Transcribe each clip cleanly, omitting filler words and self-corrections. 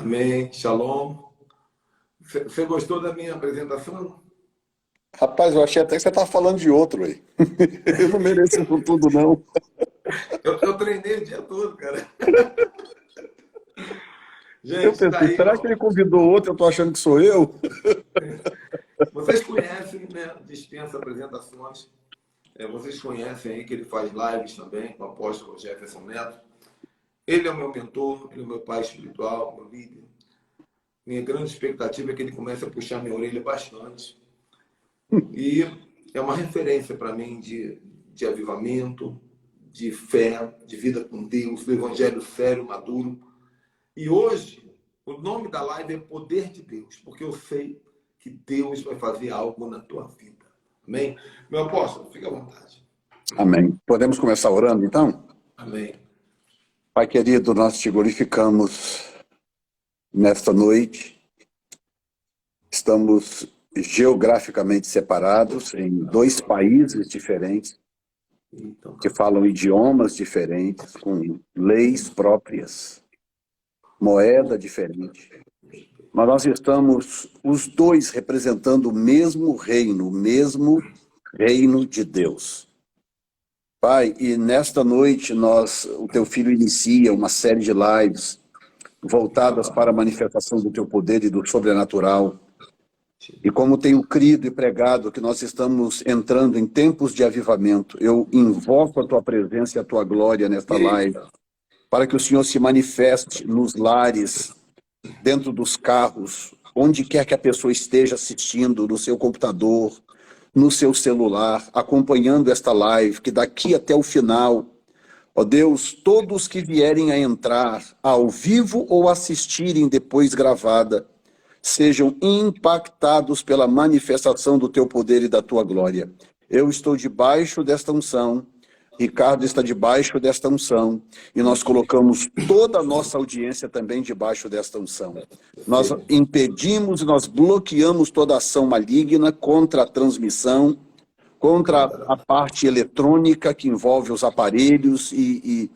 Amém. Shalom. Você gostou da minha apresentação? Rapaz, eu achei até que você estava falando de outro aí. Eu não mereço isso tudo, não. Eu treinei o dia todo, cara. Eu Gente, tá pensei, aí, será que ó. ele convidou outro? Eu estou achando que sou eu? Vocês conhecem, né? Dispensa apresentações. Vocês conhecem aí que ele faz lives também com o apóstolo Jefferson Neto. Ele é o meu mentor, ele é o meu pai espiritual, meu líder. Minha grande expectativa é que ele comece a puxar minha orelha bastante. E é uma referência para mim de avivamento, de fé, de vida com Deus, do evangelho sério, maduro. E hoje, o nome da live é Poder de Deus, porque eu sei que Deus vai fazer algo na tua vida. Amém? Meu apóstolo, fica à vontade. Amém. Podemos começar orando, então? Amém. Pai querido, nós te glorificamos nesta noite. Estamos geograficamente separados em dois países diferentes, que falam idiomas diferentes, com leis próprias, moeda diferente. Mas nós estamos os dois representando o mesmo reino de Deus. Pai, e nesta noite o teu filho inicia uma série de lives voltadas para a manifestação do teu poder e do sobrenatural. E como tenho crido e pregado que nós estamos entrando em tempos de avivamento, eu invoco a tua presença e a tua glória nesta live, para que o Senhor se manifeste nos lares, dentro dos carros, onde quer que a pessoa esteja assistindo, no seu computador, no seu celular, acompanhando esta live, que daqui até o final, ó Deus, todos que vierem a entrar ao vivo ou assistirem depois gravada, sejam impactados pela manifestação do teu poder e da tua glória. Eu estou debaixo desta unção, Ricardo está debaixo desta unção, e nós colocamos toda a nossa audiência também debaixo desta unção. Nós impedimos e nós bloqueamos toda ação maligna contra a transmissão, contra a parte eletrônica que envolve os aparelhos e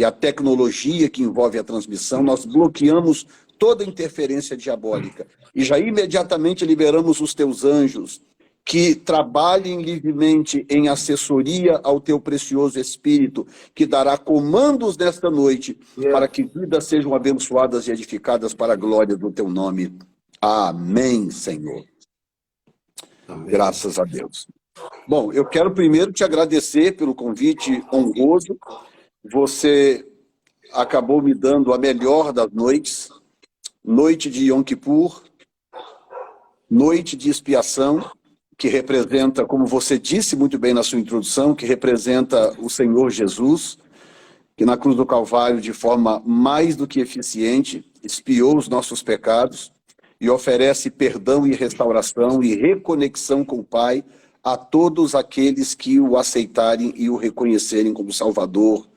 a tecnologia que envolve a transmissão. Nós bloqueamos toda interferência diabólica e já imediatamente liberamos os teus anjos que trabalhem livremente em assessoria ao teu precioso Espírito, que dará comandos nesta noite para que vidas sejam abençoadas e edificadas para a glória do teu nome. Amém, Senhor. Amém. Graças a Deus. Bom, eu quero primeiro te agradecer pelo convite honroso. Você acabou me dando a melhor das noites, noite de Yom Kippur, noite de expiação, que representa, como você disse muito bem na sua introdução, que representa o Senhor Jesus, que na cruz do Calvário, de forma mais do que eficiente, expiou os nossos pecados e oferece perdão e restauração e reconexão com o Pai a todos aqueles que o aceitarem e o reconhecerem como Salvador,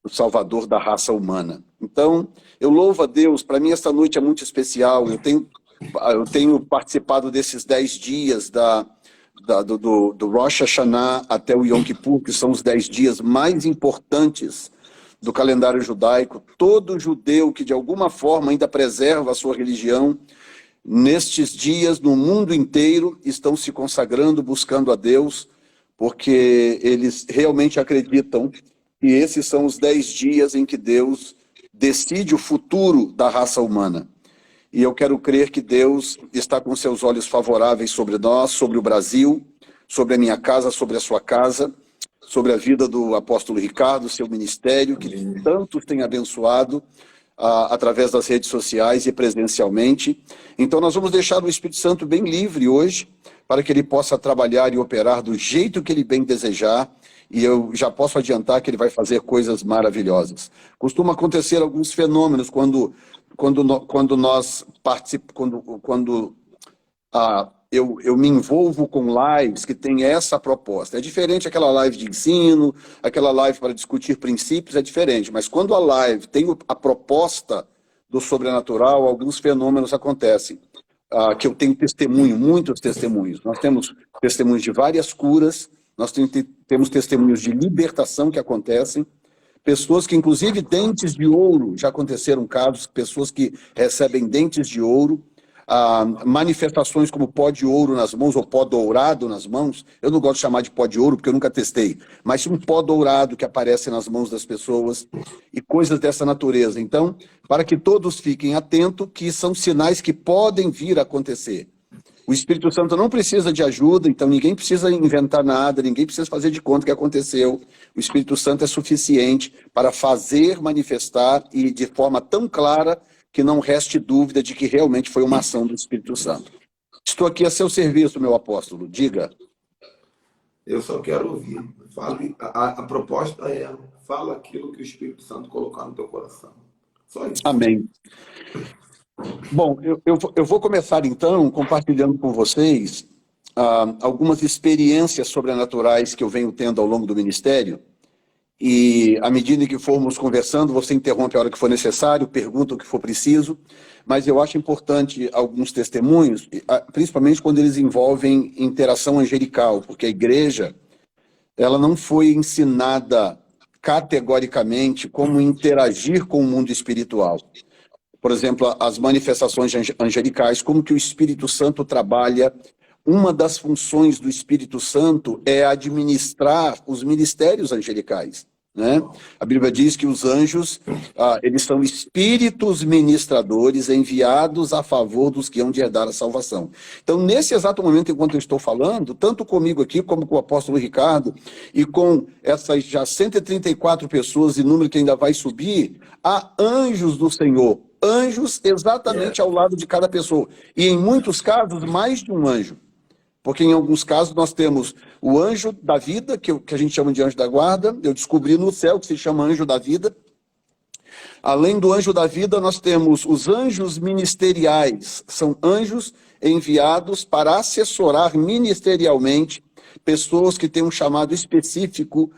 o Salvador da raça humana. Então, eu louvo a Deus. Para mim, esta noite é muito especial. Eu tenho participado desses 10 dias do Rosh Hashanah até o Yom Kippur, que são os 10 dias mais importantes do calendário judaico. Todo judeu que de alguma forma ainda preserva a sua religião, nestes dias, no mundo inteiro, estão se consagrando, buscando a Deus, porque eles realmente acreditam que esses são os 10 dias em que Deus decide o futuro da raça humana. E eu quero crer que Deus está com seus olhos favoráveis sobre nós, sobre o Brasil, sobre a minha casa, sobre a sua casa, sobre a vida do apóstolo Ricardo, seu ministério, que tantos tem abençoado através das redes sociais e presencialmente. Então nós vamos deixar o Espírito Santo bem livre hoje, para que ele possa trabalhar e operar do jeito que ele bem desejar, e eu já posso adiantar que ele vai fazer coisas maravilhosas. Costuma acontecer alguns fenômenos quando nós participamos, eu me envolvo com lives que tem essa proposta. É diferente aquela live de ensino, aquela live para discutir princípios, é diferente. Mas quando a live tem a proposta do sobrenatural, alguns fenômenos acontecem. Que eu tenho testemunho, muitos testemunhos. Nós temos testemunhos de várias curas, nós temos testemunhos de libertação que acontecem, pessoas que, inclusive, dentes de ouro, já aconteceram casos, pessoas que recebem dentes de ouro, manifestações como pó de ouro nas mãos ou pó dourado nas mãos. Eu não gosto de chamar de pó de ouro porque eu nunca testei, mas um pó dourado que aparece nas mãos das pessoas e coisas dessa natureza. Então, para que todos fiquem atentos, que são sinais que podem vir a acontecer. O Espírito Santo não precisa de ajuda, então ninguém precisa inventar nada, ninguém precisa fazer de conta que aconteceu. O Espírito Santo é suficiente para fazer manifestar e de forma tão clara que não reste dúvida de que realmente foi uma ação do Espírito Santo. Estou aqui a seu serviço, meu apóstolo. Diga. Eu só quero ouvir. Fale, a proposta é, fala aquilo que o Espírito Santo colocar no teu coração. Só isso. Amém. Bom, eu vou começar então compartilhando com vocês algumas experiências sobrenaturais que eu venho tendo ao longo do ministério. E à medida que formos conversando, você interrompe a hora que for necessário, pergunta o que for preciso, mas eu acho importante alguns testemunhos, principalmente quando eles envolvem interação angelical, porque a igreja ela não foi ensinada categoricamente como interagir com o mundo espiritual. Por exemplo, as manifestações angelicais, como que o Espírito Santo trabalha. Uma das funções do Espírito Santo é administrar os ministérios angelicais, né? A Bíblia diz que os anjos, eles são espíritos ministradores enviados a favor dos que hão de herdar a salvação. Então, nesse exato momento, enquanto eu estou falando, tanto comigo aqui, como com o apóstolo Ricardo, e com essas já 134 pessoas, e número que ainda vai subir, há anjos do Senhor. Anjos exatamente ao lado de cada pessoa. E em muitos casos, mais de um anjo. Porque em alguns casos nós temos o anjo da vida, que a gente chama de anjo da guarda. Eu descobri no céu que se chama anjo da vida. Além do anjo da vida, nós temos os anjos ministeriais. São anjos enviados para assessorar ministerialmente pessoas que têm um chamado específico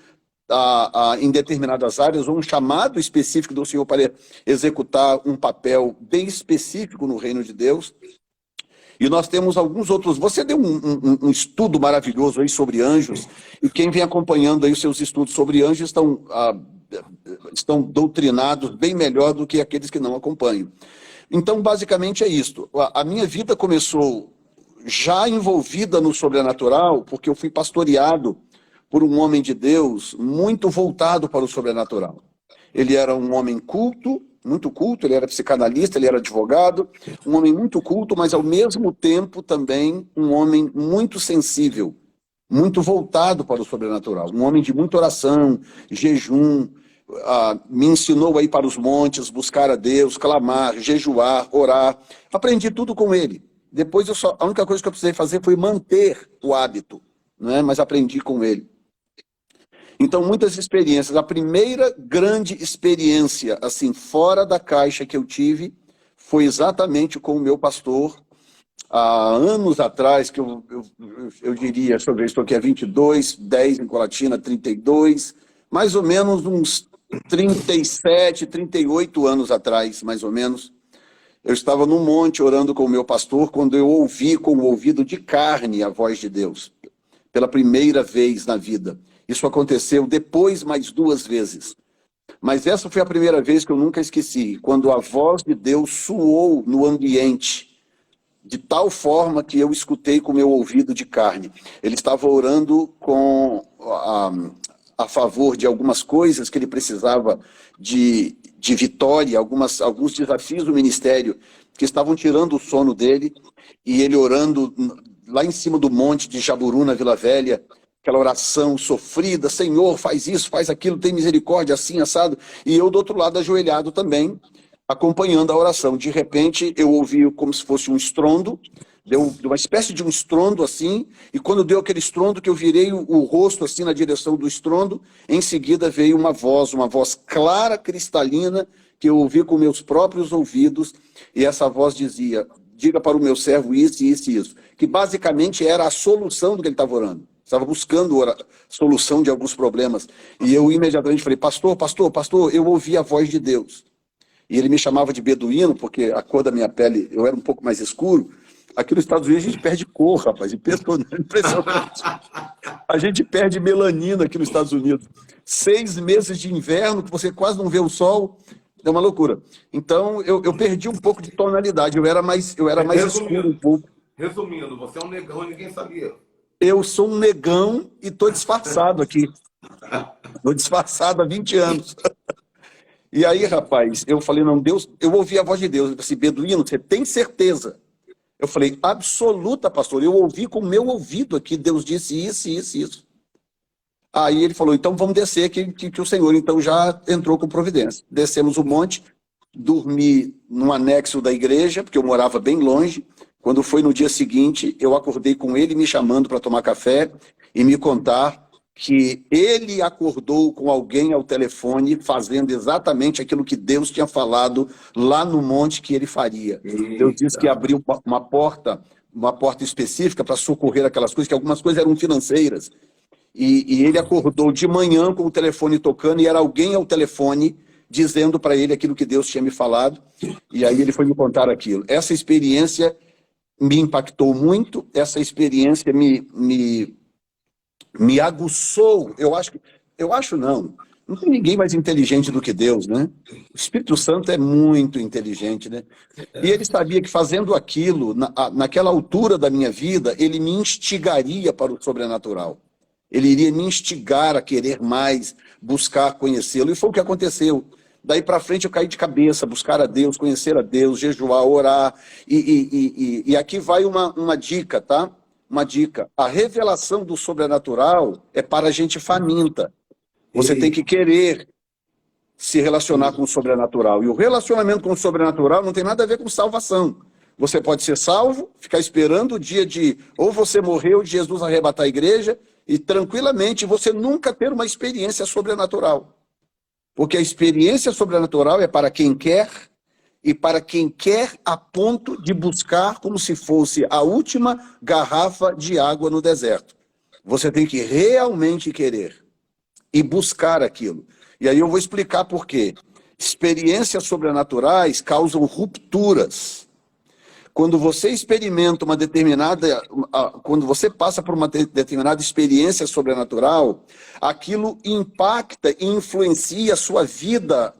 em determinadas áreas, ou um chamado específico do Senhor para executar um papel bem específico no reino de Deus. E nós temos alguns outros. Você deu um estudo maravilhoso aí sobre anjos, e quem vem acompanhando aí os seus estudos sobre anjos estão doutrinados bem melhor do que aqueles que não acompanham. Então, basicamente é isto. A minha vida começou já envolvida no sobrenatural, porque eu fui pastoreado por um homem de Deus muito voltado para o sobrenatural. Ele era um homem culto, muito culto, ele era psicanalista, ele era advogado, um homem muito culto, mas ao mesmo tempo também um homem muito sensível, muito voltado para o sobrenatural, um homem de muita oração, jejum, me ensinou a ir para os montes, buscar a Deus, clamar, jejuar, orar. Aprendi tudo com ele. Depois a única coisa que eu precisei fazer foi manter o hábito, né? Mas aprendi com ele. Então, muitas experiências. A primeira grande experiência, assim, fora da caixa que eu tive, foi exatamente com o meu pastor, há anos atrás, que eu diria, deixa eu ver, estou aqui há 22, 10 em Colatina, 32, mais ou menos uns 37, 38 anos atrás, mais ou menos. Eu estava num monte orando com o meu pastor, quando eu ouvi com o ouvido de carne a voz de Deus, pela primeira vez na vida. Isso aconteceu depois mais 2 vezes. Mas essa foi a primeira vez que eu nunca esqueci, quando a voz de Deus soou no ambiente, de tal forma que eu escutei com o meu ouvido de carne. Ele estava orando a favor de algumas coisas que ele precisava de vitória, alguns desafios do ministério que estavam tirando o sono dele, e ele orando lá em cima do monte de Jaburu, na Vila Velha, aquela oração sofrida, Senhor, faz isso, faz aquilo, tem misericórdia, assim, assado. E eu do outro lado ajoelhado também, acompanhando a oração. De repente, eu ouvi como se fosse um estrondo, deu uma espécie de um estrondo assim, e quando deu aquele estrondo que eu virei o rosto assim na direção do estrondo, em seguida veio uma voz clara, cristalina, que eu ouvi com meus próprios ouvidos, e essa voz dizia, diga para o meu servo isso, isso e isso, que basicamente era a solução do que ele estava orando. Estava buscando a solução de alguns problemas. E eu imediatamente falei, pastor, eu ouvi a voz de Deus. E ele me chamava de beduíno, porque a cor da minha pele, eu era um pouco mais escuro. Aqui nos Estados Unidos a gente perde cor, rapaz, impressionante. A A gente perde melanina aqui nos Estados Unidos. 6 meses de inverno, que você quase não vê o sol, é uma loucura. Então, eu perdi um pouco de tonalidade, eu era mais escuro um pouco. Resumindo, você é um negão e ninguém sabia. Eu sou um negão e estou disfarçado aqui. Estou disfarçado há 20 anos. E aí, rapaz, eu falei, não, Deus, eu ouvi a voz de Deus, eu disse, Beduíno, você tem certeza? Eu falei, absoluta, pastor, eu ouvi com o meu ouvido aqui, Deus disse isso, isso, isso. Aí ele falou, então vamos descer, que o Senhor então já entrou com providência. Descemos o monte, dormi num anexo da igreja, porque eu morava bem longe. Quando foi no dia seguinte, eu acordei com ele me chamando para tomar café e me contar que ele acordou com alguém ao telefone fazendo exatamente aquilo que Deus tinha falado lá no monte que ele faria. Eita. Deus disse que abriu uma porta específica para socorrer aquelas coisas, que algumas coisas eram financeiras. E ele acordou de manhã com o telefone tocando e era alguém ao telefone dizendo para ele aquilo que Deus tinha me falado. E aí ele foi me contar aquilo. Essa experiência me impactou muito, essa experiência me aguçou. Não tem ninguém mais inteligente do que Deus, né? O Espírito Santo é muito inteligente, né? E ele sabia que fazendo aquilo, naquela altura da minha vida, ele me instigaria para o sobrenatural. Ele iria me instigar a querer mais, buscar conhecê-lo. E foi o que aconteceu. Daí para frente eu caí de cabeça, buscar a Deus, conhecer a Deus, jejuar, orar. E aqui vai uma dica, tá? Uma dica. A revelação do sobrenatural é para gente faminta. Você tem que querer se relacionar com o sobrenatural. E o relacionamento com o sobrenatural não tem nada a ver com salvação. Você pode ser salvo, ficar esperando o dia de ou você morrer ou de Jesus arrebatar a igreja e tranquilamente você nunca ter uma experiência sobrenatural. Porque a experiência sobrenatural é para quem quer e para quem quer a ponto de buscar como se fosse a última garrafa de água no deserto. Você tem que realmente querer e buscar aquilo. E aí eu vou explicar por quê. Experiências sobrenaturais causam rupturas. Quando você experimenta uma determinada... Quando você passa por uma determinada experiência sobrenatural, aquilo impacta e influencia a sua vida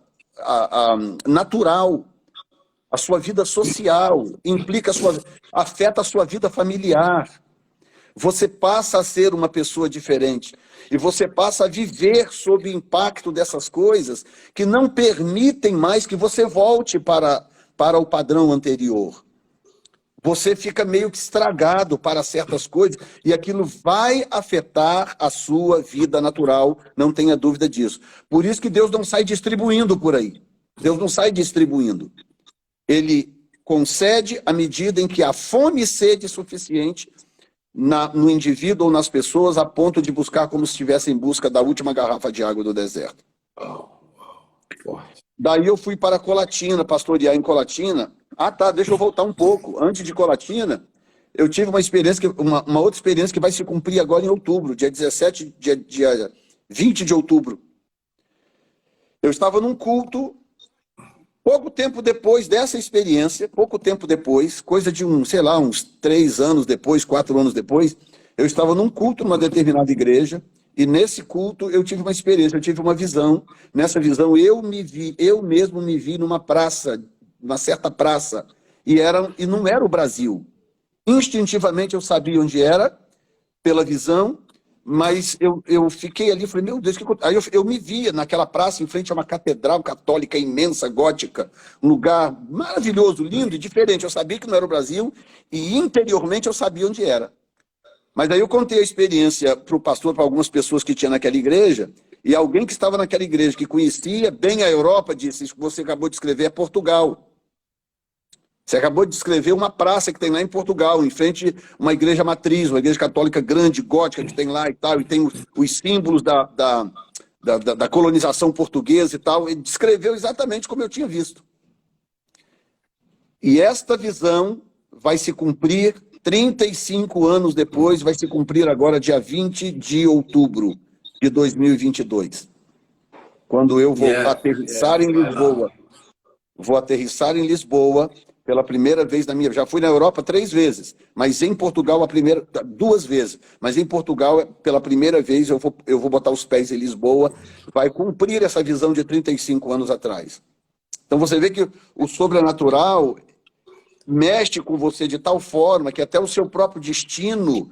natural, a sua vida social, afeta a sua vida familiar. Você passa a ser uma pessoa diferente. E você passa a viver sob o impacto dessas coisas que não permitem mais que você volte para o padrão anterior. Você fica meio que estragado para certas coisas e aquilo vai afetar a sua vida natural, não tenha dúvida disso. Por isso que Deus não sai distribuindo por aí. Deus não sai distribuindo. Ele concede à medida em que há fome e sede suficiente no indivíduo ou nas pessoas, a ponto de buscar como se estivesse em busca da última garrafa de água do deserto. Daí eu fui para Colatina, pastorear em Colatina. Deixa eu voltar um pouco. Antes de Colatina, eu tive uma experiência, uma outra experiência que vai se cumprir agora em outubro, dia 20 de outubro. Eu estava num culto, pouco tempo depois dessa experiência, coisa de uns 3 anos depois, 4 anos depois, eu estava num culto numa determinada igreja, e nesse culto eu tive uma experiência, eu tive uma visão. Nessa visão eu mesmo me vi numa praça, uma certa praça, e não era o Brasil. Instintivamente eu sabia onde era, pela visão, mas eu fiquei ali e falei, meu Deus, aí eu me via naquela praça em frente a uma catedral católica imensa, gótica, um lugar maravilhoso, lindo e diferente. Eu sabia que não era o Brasil e interiormente eu sabia onde era. Mas aí eu contei a experiência para o pastor, para algumas pessoas que tinha naquela igreja, e alguém que estava naquela igreja, que conhecia bem a Europa, disse, isso que você acabou de descrever é Portugal. Você acabou de descrever uma praça que tem lá em Portugal, em frente a uma igreja matriz, uma igreja católica grande, gótica, que tem lá e tal, e tem os símbolos da colonização portuguesa e tal. Ele descreveu exatamente como eu tinha visto. E esta visão vai se cumprir 35 anos depois, vai se cumprir agora dia 20 de outubro de 2022. Quando eu vou aterrissar em Lisboa. Vou aterrissar em Lisboa pela primeira vez na minha... Já fui na Europa 3 vezes, mas em Portugal 2 vezes. Mas em Portugal, pela primeira vez, eu vou botar os pés em Lisboa, vai cumprir essa visão de 35 anos atrás. Então você vê que o sobrenatural mexe com você de tal forma que até o seu próprio destino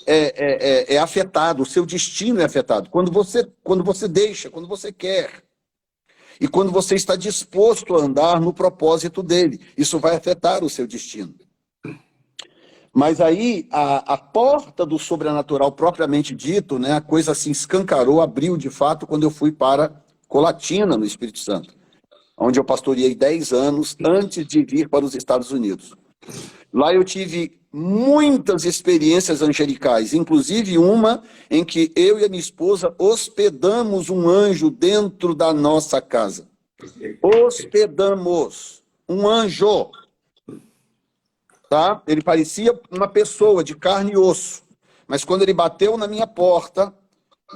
é afetado, o seu destino é afetado. Quando você deixa, quando você quer, e quando você está disposto a andar no propósito dele, isso vai afetar o seu destino. Mas aí, a porta do sobrenatural propriamente dito, né, a coisa assim escancarou, abriu de fato, quando eu fui para Colatina, no Espírito Santo, onde eu pastoreei 10 anos antes de vir para os Estados Unidos. Lá eu tive muitas experiências angelicais, inclusive uma em que eu e a minha esposa hospedamos um anjo dentro da nossa casa. Hospedamos um anjo. Tá? Ele parecia uma pessoa de carne e osso, mas quando ele bateu na minha porta,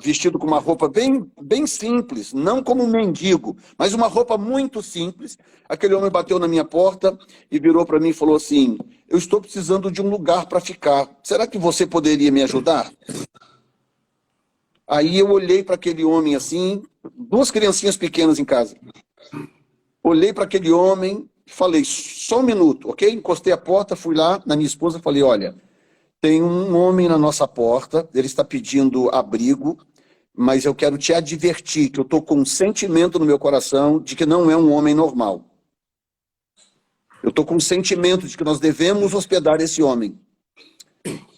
vestido com uma roupa bem simples, não como um mendigo, mas uma roupa muito simples, aquele homem bateu na minha porta e virou para mim e falou assim: eu estou precisando de um lugar para ficar, será que você poderia me ajudar? Aí eu olhei para aquele homem assim, 2 criancinhas pequenas em casa, olhei para aquele homem, falei, só um minuto, ok? Encostei a porta, fui lá na minha esposa e falei, olha, tem um homem na nossa porta, ele está pedindo abrigo, mas eu quero te advertir que eu estou com um sentimento no meu coração de que não é um homem normal. Eu estou com um sentimento de que nós devemos hospedar esse homem.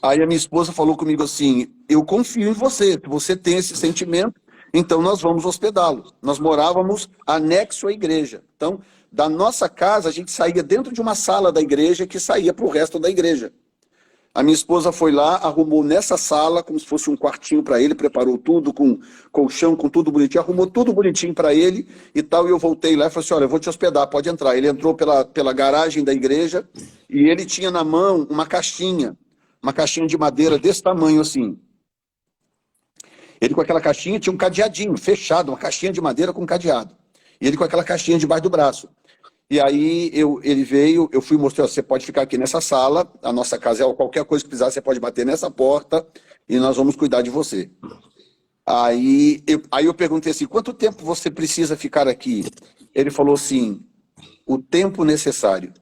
Aí a minha esposa falou comigo assim, eu confio em você, se você tem esse sentimento, então nós vamos hospedá-lo. Nós morávamos anexo à igreja. Então, da nossa casa, a gente saía dentro de uma sala da igreja que saía para o resto da igreja. A minha esposa foi lá, arrumou nessa sala, como se fosse um quartinho para ele, preparou tudo com colchão, com tudo bonitinho, arrumou tudo bonitinho para ele e tal, e eu voltei lá e falei assim, olha, eu vou te hospedar, pode entrar. Ele entrou pela garagem da igreja e ele tinha na mão uma caixinha de madeira desse tamanho assim. Ele com aquela caixinha tinha um cadeadinho fechado, uma caixinha de madeira com cadeado. E ele com aquela caixinha debaixo do braço. E aí ele veio, eu fui mostrar, você pode ficar aqui nessa sala, a nossa casa é qualquer coisa que precisar, você pode bater nessa porta e nós vamos cuidar de você. Aí eu perguntei assim, quanto tempo você precisa ficar aqui? Ele falou assim, o tempo necessário.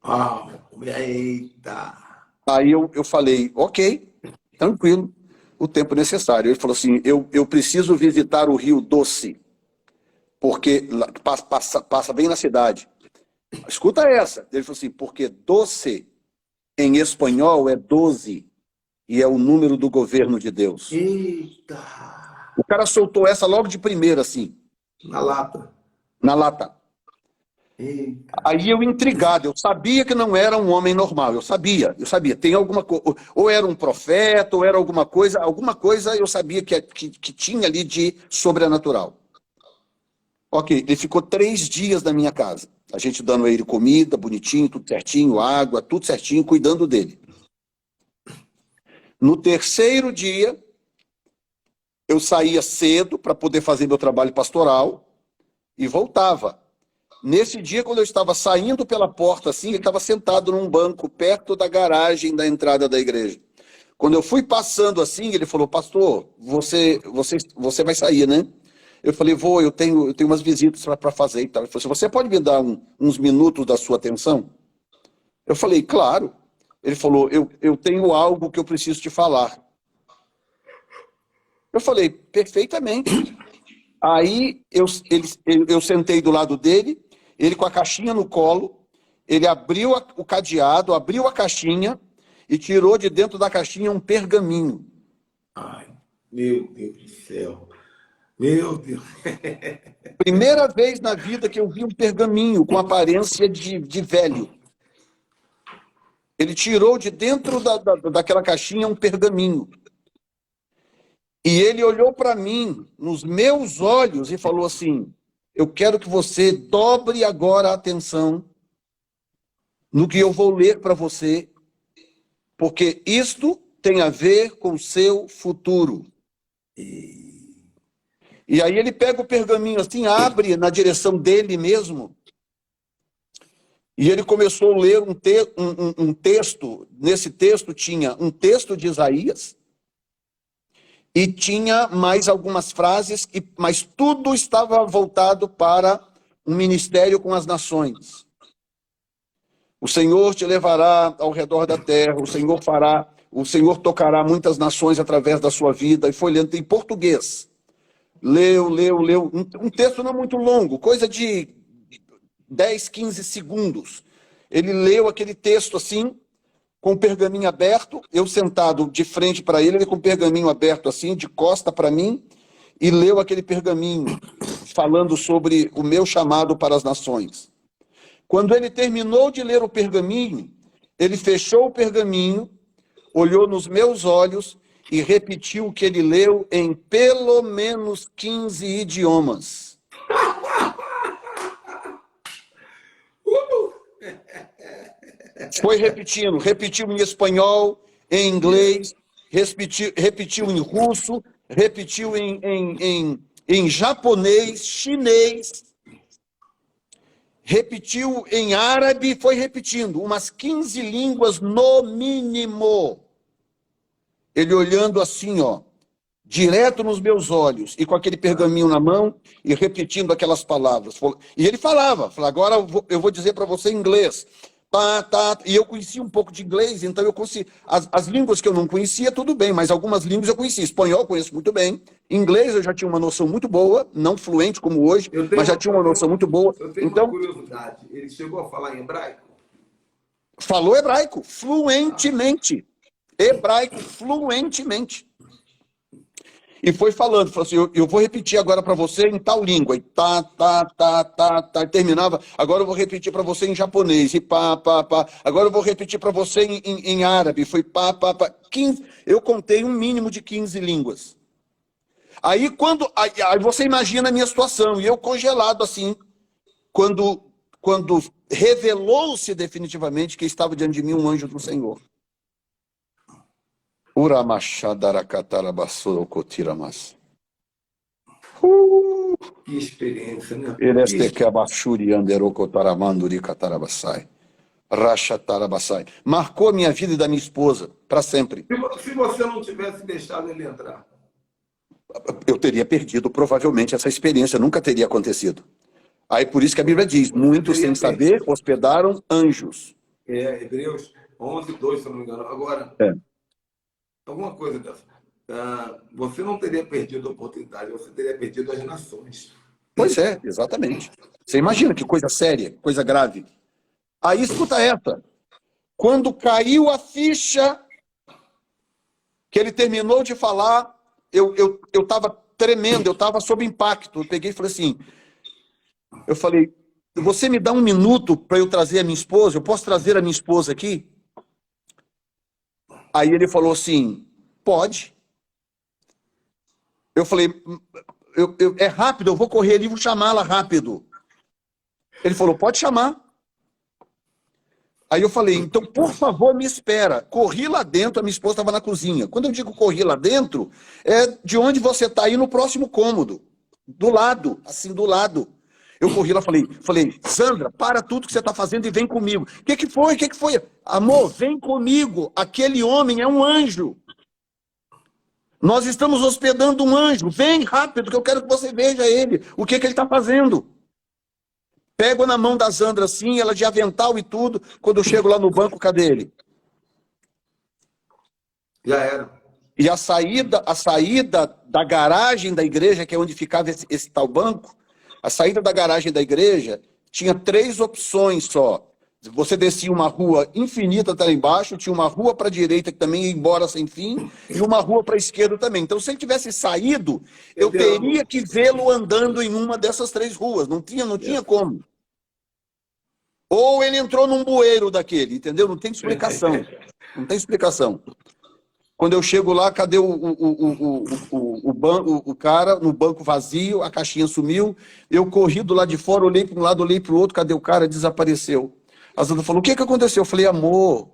Uau, eita! Aí eu falei, ok, tranquilo, o tempo necessário. Ele falou assim, eu preciso visitar o Rio Doce, porque passa bem na cidade. Escuta essa. Ele falou assim, porque doce em espanhol é 12 e é o número do governo de Deus. Eita! O cara soltou essa logo de primeira, assim. Na lata. Na lata. Eita. Aí eu intrigado, eu sabia que não era um homem normal, eu sabia. Tem alguma coisa, ou era um profeta, ou era alguma coisa eu sabia que tinha ali de sobrenatural. Ok, ele ficou 3 dias na minha casa. A gente dando a ele comida, bonitinho, tudo certinho, água, tudo certinho, cuidando dele. No 3º dia, eu saía cedo para poder fazer meu trabalho pastoral e voltava. Nesse dia, quando eu estava saindo pela porta, assim, ele estava sentado num banco perto da garagem da entrada da igreja. Quando eu fui passando assim, ele falou, pastor, você vai sair, né? Eu falei, eu tenho umas visitas para fazer e tal. Ele falou assim, você pode me dar uns minutos da sua atenção? Eu falei, claro. Ele falou, eu tenho algo que eu preciso te falar. Eu falei, perfeitamente. Aí eu sentei do lado dele, ele com a caixinha no colo, ele abriu o cadeado, abriu a caixinha e tirou de dentro da caixinha um pergaminho. Ai, meu Deus do céu. Meu Deus. Primeira vez na vida que eu vi um pergaminho com aparência de velho. Ele tirou de dentro daquela caixinha um pergaminho. E ele olhou para mim, nos meus olhos, e falou assim, eu quero que você dobre agora a atenção no que eu vou ler para você, porque isto tem a ver com o seu futuro. E aí ele pega o pergaminho assim, abre na direção dele mesmo, E ele começou a ler um texto, nesse texto tinha um texto de Isaías, e tinha mais algumas frases, mas tudo estava voltado para um ministério com as nações. O Senhor te levará ao redor da terra, o Senhor tocará muitas nações através da sua vida, e foi lendo em português. Leu. Um texto não muito longo, coisa de 10, 15 segundos. Ele leu aquele texto assim, com o pergaminho aberto, eu sentado de frente para ele com o pergaminho aberto assim, de costa para mim, e leu aquele pergaminho, falando sobre o meu chamado para as nações. Quando ele terminou de ler o pergaminho, ele fechou o pergaminho, olhou nos meus olhos e repetiu o que ele leu em pelo menos 15 idiomas. Foi repetiu em espanhol, em inglês, repetiu em russo, repetiu em japonês, chinês, repetiu em árabe, foi repetindo umas 15 línguas no mínimo. Ele olhando assim, ó, direto nos meus olhos, e com aquele pergaminho na mão, e repetindo aquelas palavras. E ele falava, agora eu vou dizer para você em inglês. E eu conhecia um pouco de inglês, então eu conhecia. As línguas que eu não conhecia, tudo bem, mas algumas línguas eu conhecia. Espanhol eu conheço muito bem. Inglês eu já tinha uma noção muito boa, não fluente como hoje, mas já tinha uma noção muito boa. Eu tenho uma curiosidade. Ele chegou a falar em hebraico? Falou hebraico, fluentemente. Hebraico, fluentemente. E foi falando, falou assim, eu vou repetir agora para você em tal língua, e e terminava, agora eu vou repetir para você em japonês, e agora eu vou repetir para você em árabe, foi 15, eu contei um mínimo de 15 línguas. Aí você imagina a minha situação, e eu congelado assim, quando revelou-se definitivamente que estava diante de mim um anjo do Senhor. Que experiência, né? Marcou a minha vida e da minha esposa para sempre. Se você não tivesse deixado ele entrar, eu teria perdido provavelmente essa experiência, nunca teria acontecido. Aí por isso que a Bíblia diz, muitos sem saber hospedaram anjos. Hebreus 11:2, se eu não me engano. Agora, alguma coisa dessa. Você não teria perdido a oportunidade, você teria perdido as nações. Pois é, exatamente. Você imagina que coisa séria, coisa grave. Aí escuta essa. Quando caiu a ficha, que ele terminou de falar, eu estava tremendo, eu estava sob impacto. Eu peguei e falei assim, você me dá um minuto para eu trazer a minha esposa? Eu posso trazer a minha esposa aqui? Aí ele falou assim, pode. Eu falei, é rápido, eu vou correr ali e vou chamá-la rápido. Ele falou, pode chamar. Aí eu falei, então, por favor, me espera. Corri lá dentro, a minha esposa estava na cozinha. Quando eu digo corri lá dentro, é de onde você está aí no próximo cômodo. Do lado, assim, do lado. Eu corri lá, falei, Sandra, para tudo que você está fazendo e vem comigo. O que foi? Amor, vem comigo. Aquele homem é um anjo. Nós estamos hospedando um anjo. Vem rápido, que eu quero que você veja ele. O que ele está fazendo? Pego na mão da Sandra assim, ela de avental e tudo. Quando eu chego lá no banco, cadê ele? Já era. E a saída da garagem da igreja, que é onde ficava esse tal banco, a saída da garagem da igreja tinha 3 opções só. Você descia uma rua infinita até lá embaixo, tinha uma rua para a direita que também ia embora sem fim, e uma rua para a esquerda também. Então, se ele tivesse saído, eu teria que vê-lo andando em uma dessas 3 ruas. Não tinha como. Ou ele entrou num bueiro daquele, entendeu? Não tem explicação. Não tem explicação. Quando eu chego lá, cadê o cara no banco vazio, a caixinha sumiu, eu corri do lado de fora, olhei para um lado, olhei para o outro, cadê o cara? Desapareceu. A Sandra falou, o que aconteceu? Eu falei, amor,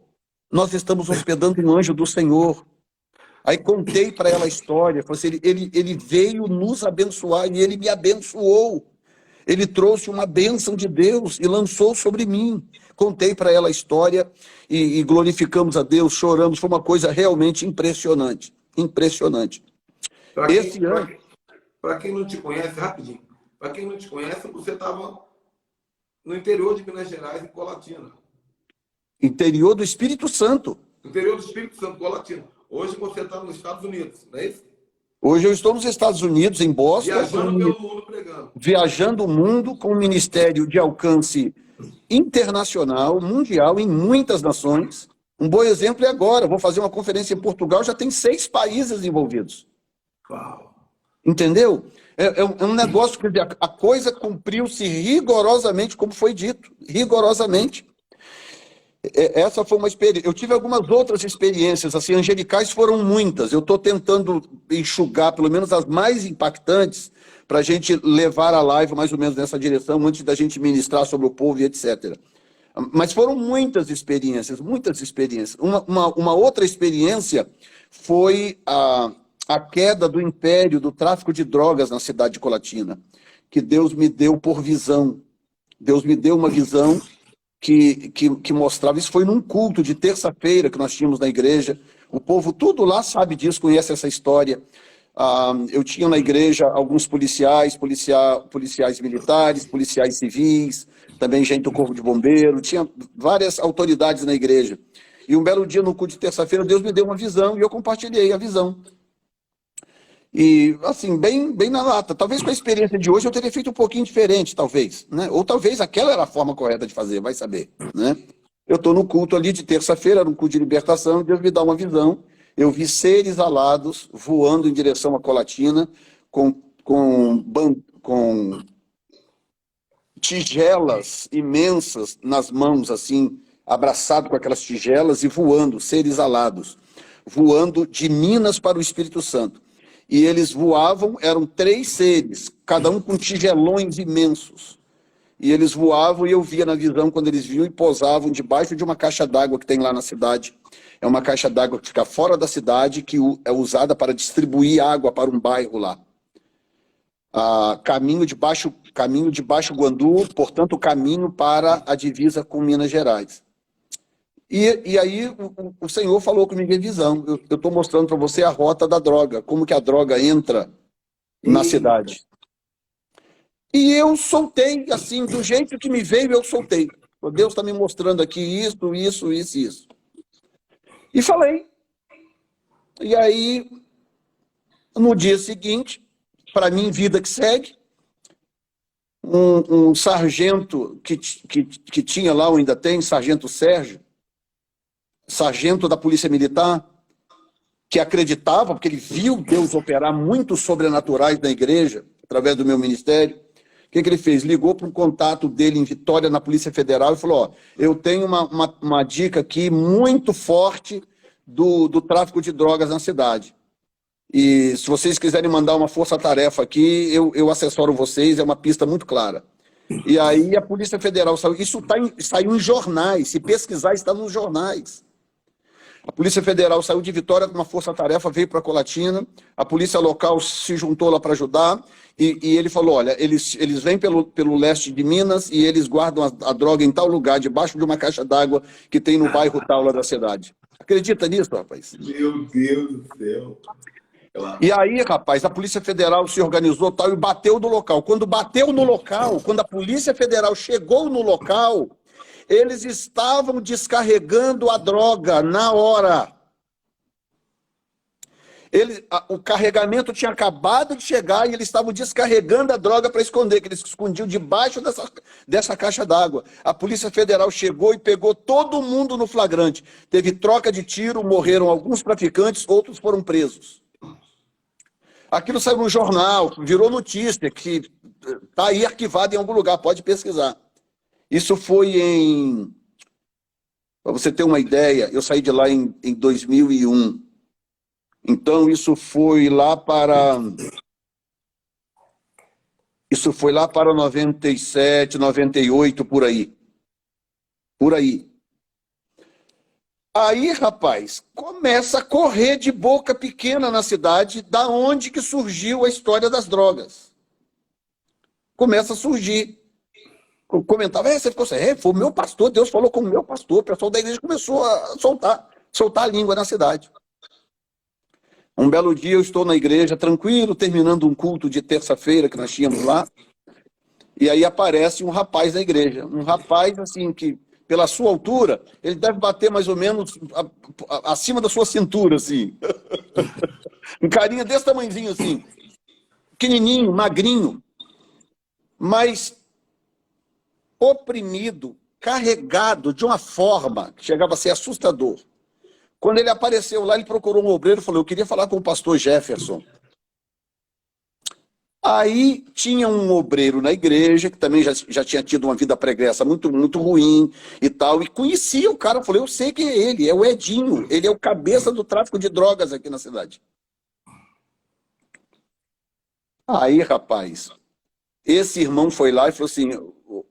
nós estamos hospedando um anjo do Senhor. Aí contei para ela a história, falei assim, ele veio nos abençoar e ele me abençoou. Ele trouxe uma bênção de Deus e lançou sobre mim. Contei para ela a história e glorificamos a Deus, choramos. Foi uma coisa realmente impressionante. Impressionante. Esse ano... Para quem não te conhece, rapidinho, para quem não te conhece, você estava no interior de Minas Gerais, em Colatina. Interior do Espírito Santo. Interior do Espírito Santo, Colatina. Hoje você está nos Estados Unidos, não é isso? Hoje eu estou nos Estados Unidos, em Boston. Viajando pelo mundo pregando. Viajando o mundo com um ministério de alcance internacional, mundial, em muitas nações. Um bom exemplo é agora. Vou fazer uma conferência em Portugal, já tem 6 países envolvidos. Uau! Entendeu? É um negócio que a coisa cumpriu-se rigorosamente, como foi dito. Rigorosamente. Essa foi uma experiência. Eu tive algumas outras experiências, assim, angelicais foram muitas. Eu estou tentando enxugar, pelo menos as mais impactantes, para a gente levar a live mais ou menos nessa direção, antes da gente ministrar sobre o povo e etc. Mas foram muitas experiências, muitas experiências. Uma outra experiência foi a queda do império do tráfico de drogas na cidade de Colatina, que Deus me deu por visão. Deus me deu uma visão que mostrava, isso foi num culto de terça-feira que nós tínhamos na igreja, o povo tudo lá sabe disso, conhece essa história. Eu tinha na igreja alguns policiais militares, policiais civis, também gente do corpo de bombeiro, tinha várias autoridades na igreja. E um belo dia no culto de terça-feira, Deus me deu uma visão e eu compartilhei a visão. E, assim, bem na lata. Talvez com a experiência de hoje eu teria feito um pouquinho diferente, talvez. Né? Ou talvez aquela era a forma correta de fazer, vai saber. Né? Eu estou no culto ali de terça-feira, no culto de libertação, e Deus me dá uma visão. Eu vi seres alados voando em direção à Colatina, com tigelas imensas nas mãos, assim, abraçado com aquelas tigelas e voando, seres alados. Voando de Minas para o Espírito Santo. E eles voavam, eram 3 seres, cada um com tigelões imensos. E eles voavam e eu via na visão quando eles vinham e pousavam debaixo de uma caixa d'água que tem lá na cidade. É uma caixa d'água que fica fora da cidade, que é usada para distribuir água para um bairro lá. Caminho de Baixo Guandu, portanto, o caminho para a divisa com Minas Gerais. E aí o Senhor falou comigo em visão. Eu estou mostrando para você a rota da droga, como que a droga entra na cidade. E eu soltei, assim, do jeito que me veio, eu soltei. Deus está me mostrando aqui isso. E falei. E aí, no dia seguinte, para mim, vida que segue, um sargento que tinha lá, ou ainda tem, sargento Sérgio, sargento da Polícia Militar, que acreditava, porque ele viu Deus operar muito sobrenaturais na igreja, através do meu ministério. O que ele fez? Ligou para um contato dele em Vitória, na Polícia Federal, e falou, ó, eu tenho uma dica aqui muito forte do tráfico de drogas na cidade. E se vocês quiserem mandar uma força-tarefa aqui, eu assessoro vocês, é uma pista muito clara. E aí a Polícia Federal saiu, isso saiu em jornais, se pesquisar está nos jornais. A Polícia Federal saiu de Vitória com uma força-tarefa, veio para Colatina, a polícia local se juntou lá para ajudar, e ele falou, olha, eles vêm pelo leste de Minas e eles guardam a droga em tal lugar, debaixo de uma caixa d'água que tem no bairro tal lá da cidade. Acredita nisso, rapaz? Meu Deus do céu. E aí, rapaz, a Polícia Federal se organizou tal e bateu no local. Quando bateu no local, quando a Polícia Federal chegou no local, eles estavam descarregando a droga na hora. O carregamento tinha acabado de chegar e eles estavam descarregando a droga para esconder, que eles escondiam debaixo dessa caixa d'água. A Polícia Federal chegou e pegou todo mundo no flagrante. Teve troca de tiro, morreram alguns traficantes, outros foram presos. Aquilo saiu no jornal, virou notícia, que está aí arquivado em algum lugar, pode pesquisar. Isso foi para você ter uma ideia, eu saí de lá em 2001. Então, isso foi lá para 97, 98, por aí. Por aí. Aí, rapaz, começa a correr de boca pequena na cidade, da onde que surgiu a história das drogas. começa a surgir. Eu comentava, você ficou assim, foi o meu pastor, Deus falou com o meu pastor. O pessoal da igreja começou a soltar a língua na cidade. Um belo dia eu estou na igreja, tranquilo, terminando um culto de terça-feira que nós tínhamos lá, e aí aparece um rapaz na igreja. Um rapaz, assim, que pela sua altura, ele deve bater mais ou menos acima da sua cintura, assim. Um carinha desse tamanhozinho, assim. Pequenininho, magrinho, mas oprimido, carregado de uma forma que chegava a ser assustador. Quando ele apareceu lá, ele procurou um obreiro e falou, eu queria falar com o pastor Jefferson. Aí tinha um obreiro na igreja, que também já tinha tido uma vida pregressa muito, muito ruim e tal, e conhecia o cara. Eu falei, eu sei quem é ele, é o Edinho, ele é o cabeça do tráfico de drogas aqui na cidade. Aí, rapaz, esse irmão foi lá e falou assim,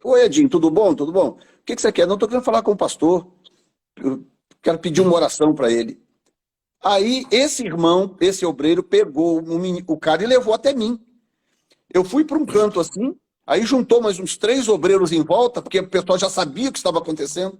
oi Edinho, tudo bom? Tudo bom? O que você quer? Não, estou querendo falar com o pastor, eu quero pedir uma oração para ele. Aí esse irmão, esse obreiro, pegou o cara e levou até mim. Eu fui para um canto assim, aí juntou mais uns 3 obreiros em volta, porque o pessoal já sabia o que estava acontecendo.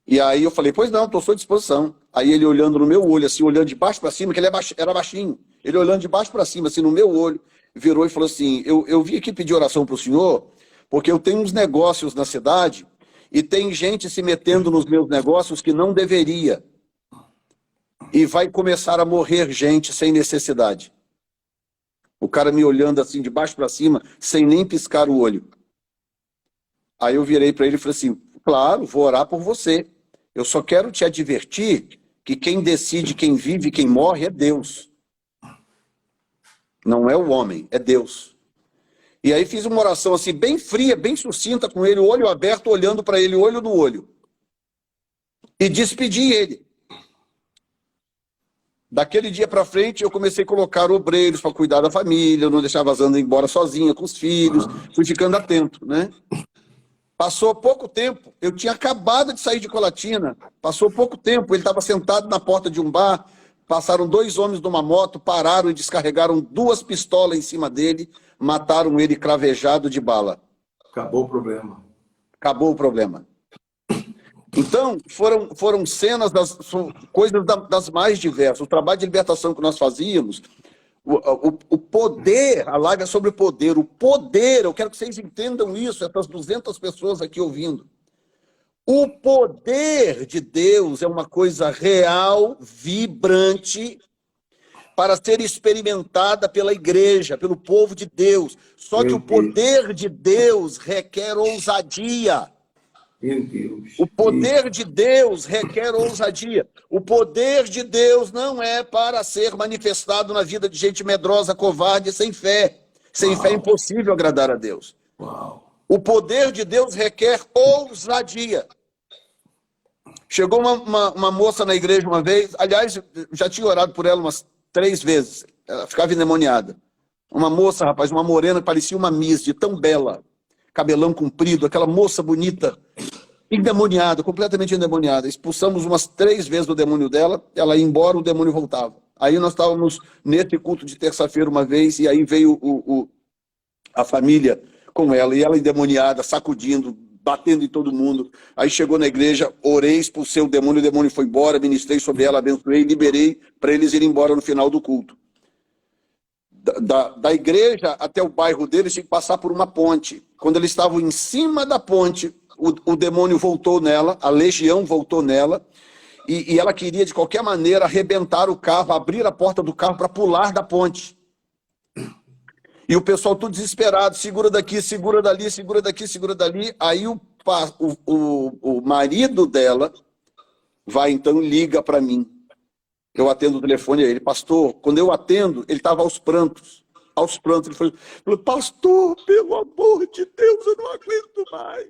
E aí eu falei, pois não, estou à sua disposição. Aí ele olhando no meu olho, assim, olhando de baixo para cima, que ele era baixinho, ele olhando de baixo para cima, assim, no meu olho, virou e falou assim, eu vim aqui pedir oração para o senhor, porque eu tenho uns negócios na cidade e tem gente se metendo nos meus negócios que não deveria. E vai começar a morrer gente sem necessidade. O cara me olhando assim, de baixo para cima, sem nem piscar o olho. Aí eu virei para ele e falei assim, claro, vou orar por você. Eu só quero te advertir que quem decide quem vive e quem morre é Deus. Não é o homem, é Deus. E aí fiz uma oração assim, bem fria, bem sucinta com ele, o olho aberto, olhando para ele, olho no olho. E despedi ele. Daquele dia para frente, eu comecei a colocar obreiros para cuidar da família, eu não deixava a Zanda ir embora sozinha com os filhos, fui ficando atento, né? Passou pouco tempo, eu tinha acabado de sair de Colatina, passou pouco tempo, ele estava sentado na porta de um bar, passaram 2 homens numa moto, pararam e descarregaram 2 pistolas em cima dele, mataram ele cravejado de bala. Acabou o problema. Acabou o problema. Então, foram cenas, coisas das mais diversas. O trabalho de libertação que nós fazíamos, o poder, a live é sobre o poder. O poder, eu quero que vocês entendam isso, essas 200 pessoas aqui ouvindo. O poder de Deus é uma coisa real, vibrante, para ser experimentada pela igreja, pelo povo de Deus. Só que o poder de Deus requer ousadia. Meu Deus. O poder de Deus requer ousadia. O poder de Deus não é para ser manifestado na vida de gente medrosa, covarde, sem fé. Sem fé é impossível agradar a Deus. O poder de Deus requer ousadia. Chegou uma moça na igreja uma vez, aliás, já tinha orado por ela umas 3 vezes. Ela ficava endemoniada. Uma moça, rapaz, uma morena, parecia uma Miss, de tão bela. Cabelão comprido, aquela moça bonita, endemoniada, completamente endemoniada. Expulsamos umas 3 vezes o demônio dela, ela ia embora, o demônio voltava. Aí nós estávamos nesse culto de terça-feira uma vez, e aí veio a família com ela, e ela endemoniada, sacudindo, batendo em todo mundo. Aí chegou na igreja, orei, expulsei o demônio foi embora, ministrei sobre ela, abençoei, liberei para eles irem embora no final do culto. Da igreja até o bairro deles tinha que passar por uma ponte. Quando eles estavam em cima da ponte, o demônio voltou nela, a legião voltou nela, e ela queria de qualquer maneira arrebentar o carro, abrir a porta do carro para pular da ponte. E o pessoal tudo desesperado, segura daqui, segura dali, segura daqui, segura dali. Aí o marido dela vai então e liga para mim. Eu atendo o telefone a ele, pastor, quando eu atendo, ele estava aos prantos, ele falou, pastor, pelo amor de Deus, eu não aguento mais,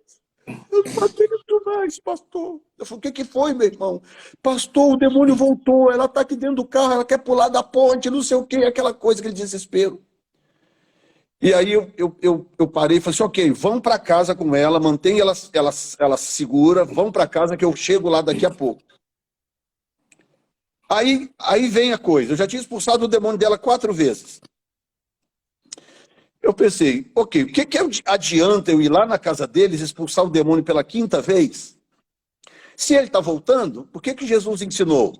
eu não aguento mais, pastor. Eu falei, o que foi, meu irmão? Pastor, o demônio voltou, ela está aqui dentro do carro, ela quer pular da ponte, não sei o que, aquela coisa, aquele desespero. E aí eu parei e falei assim, ok, vão para casa com ela, mantém ela segura, vão para casa que eu chego lá daqui a pouco. Aí vem a coisa, eu já tinha expulsado o demônio dela 4 vezes. Eu pensei, ok, o que adianta eu ir lá na casa deles expulsar o demônio pela 5ª vez? Se ele está voltando, por que Jesus ensinou?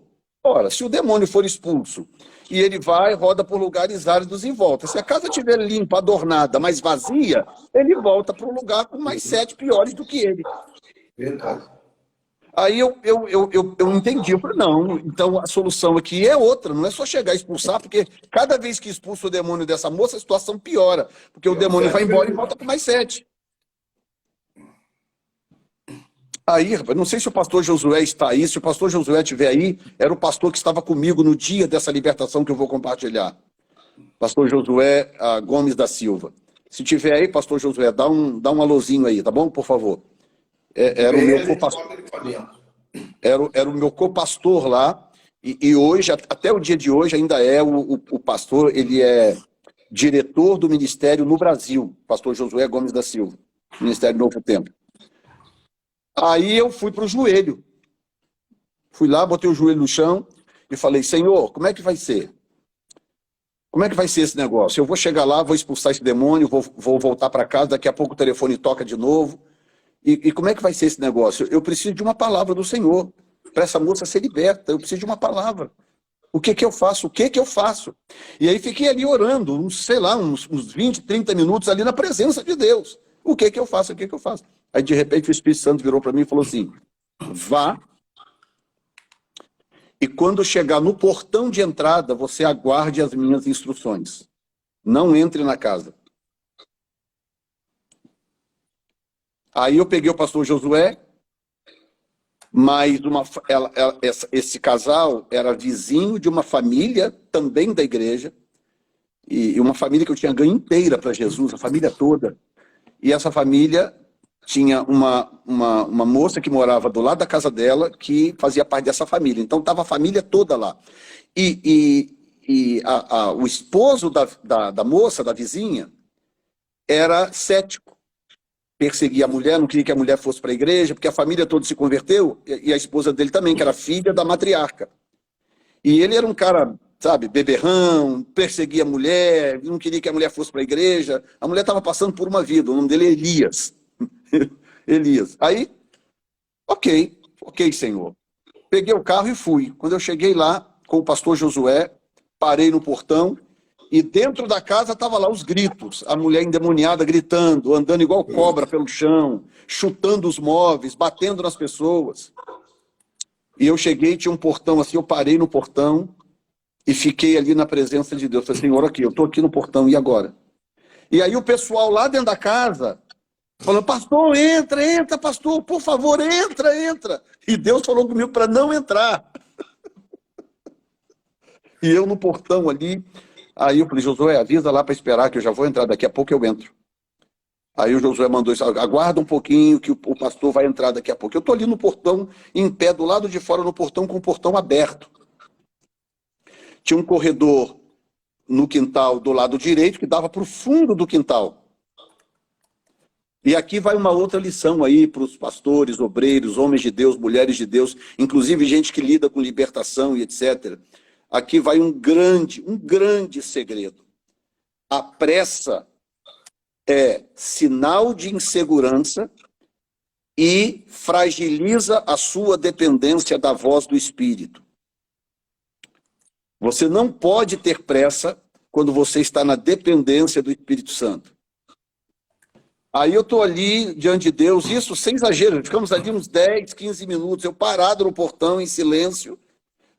Ora, se o demônio for expulso e ele vai, roda por lugares áridos e volta. Se a casa estiver limpa, adornada, mas vazia, ele volta para um lugar com mais 7 piores do que ele. Verdade. Aí eu entendi, eu falei, não, então a solução aqui é outra, não é só chegar e expulsar, porque cada vez que expulsa o demônio dessa moça, a situação piora, porque o demônio vai embora e volta com mais 7. Aí, rapaz, não sei se o pastor Josué está aí, se o pastor Josué estiver aí, era o pastor que estava comigo no dia dessa libertação que eu vou compartilhar. Pastor Josué Gomes da Silva. Se tiver aí, pastor Josué, dá um alôzinho aí, tá bom? Por favor. Era o meu copastor. Era o meu copastor lá, e hoje, até o dia de hoje, ainda é o pastor, ele é diretor do ministério no Brasil, pastor Josué Gomes da Silva, Ministério Novo Tempo. Aí eu fui para o joelho. Fui lá, botei o joelho no chão e falei, Senhor, como é que vai ser? Como é que vai ser esse negócio? Eu vou chegar lá, vou expulsar esse demônio, vou voltar para casa, daqui a pouco o telefone toca de novo. E como é que vai ser esse negócio? Eu preciso de uma palavra do Senhor, para essa moça ser liberta, eu preciso de uma palavra. O que eu faço? O que eu faço? E aí fiquei ali orando, uns 20, 30 minutos ali na presença de Deus. O que eu faço? O que eu faço? Aí de repente o Espírito Santo virou para mim e falou assim, vá, e quando chegar no portão de entrada, você aguarde as minhas instruções. Não entre na casa. Aí eu peguei o pastor Josué, mas esse casal era vizinho de uma família também da igreja, e uma família que eu tinha ganho inteira para Jesus, a família toda. E essa família tinha uma moça que morava do lado da casa dela, que fazia parte dessa família. Então estava a família toda lá. O esposo da moça, da vizinha, era cético. Perseguia a mulher, não queria que a mulher fosse para a igreja, porque a família toda se converteu, e a esposa dele também, que era filha da matriarca. E ele era um cara, sabe, beberrão, perseguia a mulher, não queria que a mulher fosse para a igreja. A mulher estava passando por uma vida, o nome dele é Elias. Elias. Aí, ok, Senhor. Peguei o carro e fui. Quando eu cheguei lá, com o pastor Josué, parei no portão, e dentro da casa estavam lá os gritos, a mulher endemoniada gritando, andando igual cobra pelo chão, chutando os móveis, batendo nas pessoas. E eu cheguei, tinha um portão assim, eu parei no portão e fiquei ali na presença de Deus. Falei, Senhor, aqui, eu estou aqui no portão, e agora? E aí o pessoal lá dentro da casa falou, pastor, entra, pastor, por favor, entra. E Deus falou comigo para não entrar. E eu no portão ali, aí eu falei, Josué, avisa lá para esperar que eu já vou entrar, daqui a pouco eu entro. Aí o Josué mandou isso, aguarda um pouquinho que o pastor vai entrar daqui a pouco. Eu estou ali no portão, em pé, do lado de fora no portão, com o portão aberto. Tinha um corredor no quintal do lado direito, que dava para o fundo do quintal. E aqui vai uma outra lição aí para os pastores, obreiros, homens de Deus, mulheres de Deus, inclusive gente que lida com libertação e etc. Aqui vai um grande segredo. A pressa é sinal de insegurança e fragiliza a sua dependência da voz do Espírito. Você não pode ter pressa quando você está na dependência do Espírito Santo. Aí eu estou ali diante de Deus, isso sem exagero, ficamos ali uns 10, 15 minutos, eu parado no portão em silêncio,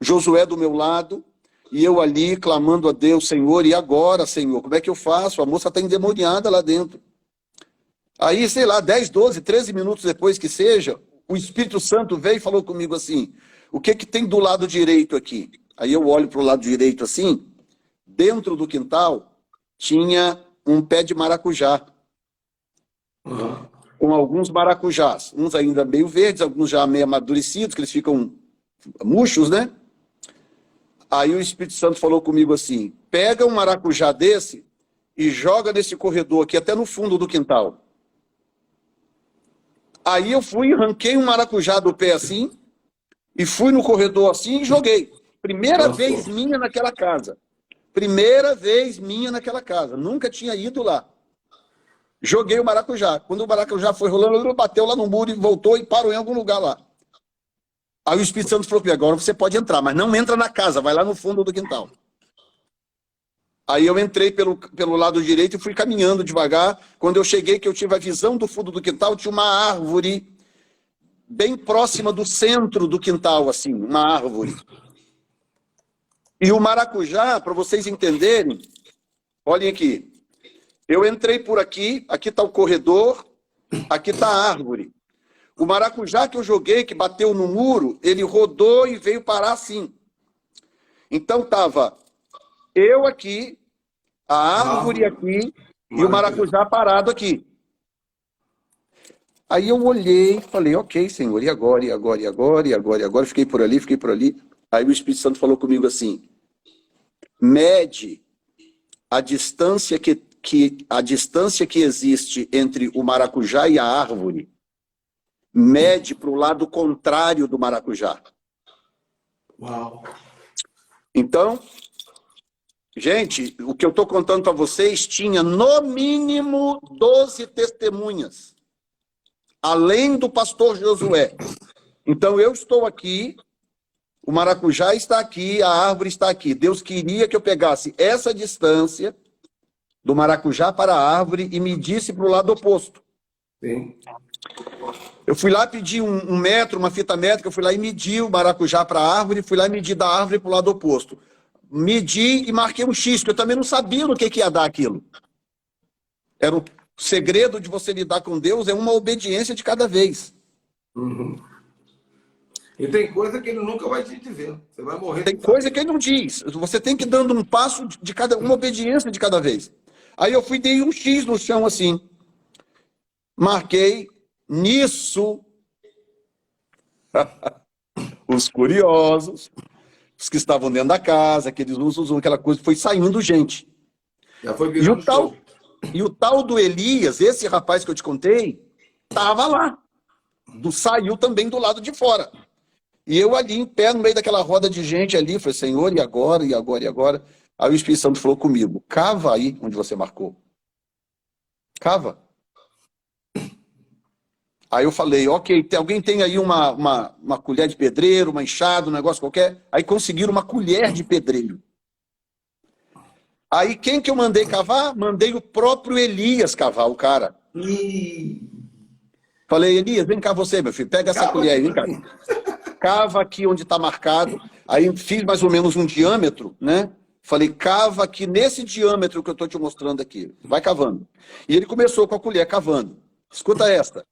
Josué do meu lado, e eu ali clamando a Deus, Senhor, e agora, Senhor, como é que eu faço? A moça está endemoniada lá dentro. Aí, sei lá, 10, 12, 13 minutos depois que seja, o Espírito Santo veio e falou comigo assim, o que tem do lado direito aqui? Aí eu olho para o lado direito assim, dentro do quintal tinha um pé de maracujá, com alguns maracujás, uns ainda meio verdes, alguns já meio amadurecidos, que eles ficam murchos, né? Aí o Espírito Santo falou comigo assim, pega um maracujá desse e joga nesse corredor aqui, até no fundo do quintal. Aí eu fui, arranquei um maracujá do pé assim, e fui no corredor assim e joguei. Primeira vez minha naquela casa. Primeira vez minha naquela casa. Nunca tinha ido lá. Joguei o maracujá. Quando o maracujá foi rolando, bateu lá no muro e voltou e parou em algum lugar lá. Aí o Espírito Santo falou comigo, agora você pode entrar, mas não entra na casa, vai lá no fundo do quintal. Aí eu entrei pelo lado direito e fui caminhando devagar. Quando eu cheguei, que eu tive a visão do fundo do quintal, tinha uma árvore bem próxima do centro do quintal, assim, uma árvore. E o maracujá, para vocês entenderem, olhem aqui. Eu entrei por aqui, aqui está o corredor, aqui está a árvore. O maracujá que eu joguei, que bateu no muro, ele rodou e veio parar assim. Então estava eu aqui, a árvore aqui e o maracujá parado aqui. Aí eu olhei e falei, ok, Senhor, e agora, e agora, e agora, e agora, e agora? Fiquei por ali, fiquei por ali. Aí o Espírito Santo falou comigo assim, mede a distância que existe entre o maracujá e a árvore, mede para o lado contrário do maracujá. Uau! Então, gente, o que eu estou contando para vocês tinha no mínimo 12 testemunhas, além do pastor Josué. Então eu estou aqui, o maracujá está aqui, a árvore está aqui. Deus queria que eu pegasse essa distância do maracujá para a árvore e medisse para o lado oposto. Sim. Eu fui lá pedir um metro, uma fita métrica, eu fui lá e medi o maracujá para a árvore, fui lá e medi da árvore para o lado oposto. Medi e marquei um X, porque eu também não sabia no que ia dar aquilo. Era o segredo de você lidar com Deus, é uma obediência de cada vez. Uhum. E tem coisa que ele nunca vai te dizer. Você vai morrer. Tem coisa que ele não diz. Você tem que ir dando um passo de cada, uma obediência de cada vez. Aí eu fui e dei um X no chão assim. Marquei. Nisso, os curiosos, os que estavam dentro da casa, aqueles aquela coisa, foi saindo gente. Já foi virando show. E o tal do Elias, esse rapaz que eu te contei, estava lá. Saiu também do lado de fora. E eu ali em pé, no meio daquela roda de gente ali, falei, Senhor, e agora, e agora, e agora? Aí o Espírito Santo falou comigo, cava aí onde você marcou. Cava. Aí eu falei, ok, alguém tem aí uma colher de pedreiro, uma enxada, um negócio qualquer? Aí conseguiram uma colher de pedreiro. Aí quem que eu mandei cavar? Mandei o próprio Elias cavar, o cara. Falei, Elias, vem cá você, meu filho, pega essa colher aí, vem cá. Cava aqui onde está marcado. Aí fiz mais ou menos um diâmetro, né? Falei, cava aqui nesse diâmetro que eu estou te mostrando aqui. Vai cavando. E ele começou com a colher cavando. Escuta esta.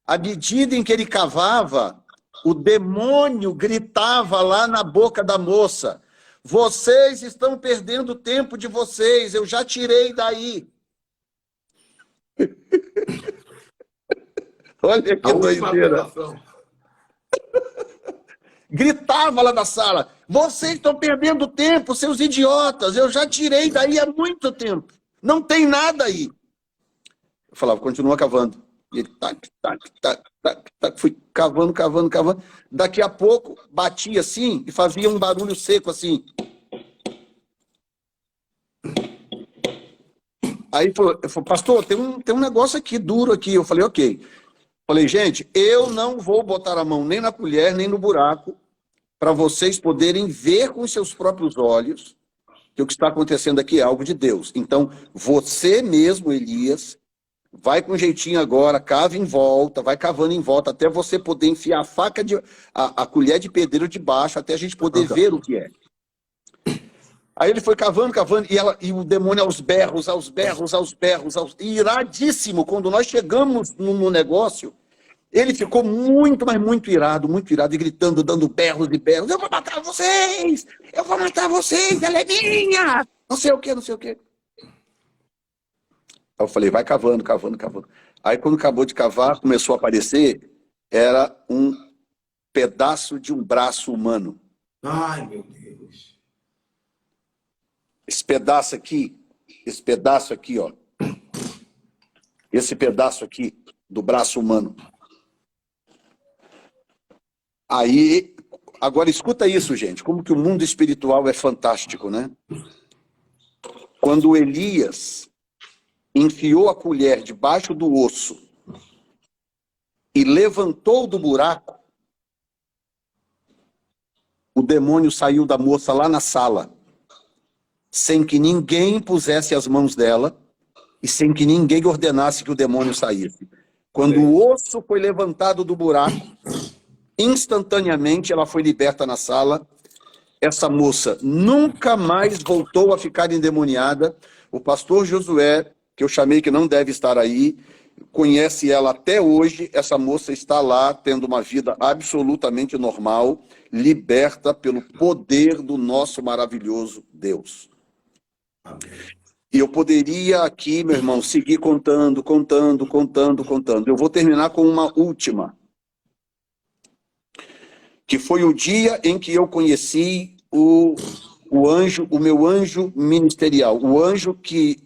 À medida em que ele cavava, o demônio gritava lá na boca da moça, vocês estão perdendo o tempo de vocês, eu já tirei daí. Olha que doideira. Gritava lá da sala, vocês estão perdendo tempo, seus idiotas, eu já tirei daí há muito tempo. Não tem nada aí. Eu falava, continua cavando. E ele, tac, tac, tac, tac, tac, fui cavando, cavando, cavando. Daqui a pouco, batia assim e fazia um barulho seco assim. Aí ele falou, pastor, tem um negócio aqui, duro aqui. Eu falei, ok. Falei, gente, eu não vou botar a mão nem na colher, nem no buraco, para vocês poderem ver com seus próprios olhos que o que está acontecendo aqui é algo de Deus. Então, você mesmo, Elias, vai com jeitinho agora, cava em volta, vai cavando em volta, até você poder enfiar a faca, a colher de pedreiro de baixo, até a gente poder ver o que é. Aí ele foi cavando, cavando, e o demônio aos berros, iradíssimo. Quando nós chegamos no negócio, ele ficou muito, mas muito irado, e gritando, dando berros e berros. Eu vou matar vocês! Eu vou matar vocês! Ela é minha! Não sei o quê, não sei o quê. Aí eu falei, vai cavando, cavando, cavando. Aí quando acabou de cavar, começou a aparecer, era um pedaço de um braço humano. Ai, meu Deus. Esse pedaço aqui, ó. Esse pedaço aqui do braço humano. Aí, agora escuta isso, gente, como que o mundo espiritual é fantástico, né? Quando Elias enfiou a colher debaixo do osso e levantou do buraco, o demônio saiu da moça lá na sala, sem que ninguém pusesse as mãos dela e sem que ninguém ordenasse que o demônio saísse. Quando o osso foi levantado do buraco, instantaneamente ela foi liberta na sala. Essa moça nunca mais voltou a ficar endemoniada. O pastor Josué, que eu chamei que não deve estar aí, conhece ela até hoje. Essa moça está lá tendo uma vida absolutamente normal, liberta pelo poder do nosso maravilhoso Deus. E eu poderia aqui, meu irmão, seguir contando. Eu vou terminar com uma última, que foi o dia em que eu conheci o meu anjo ministerial, o anjo que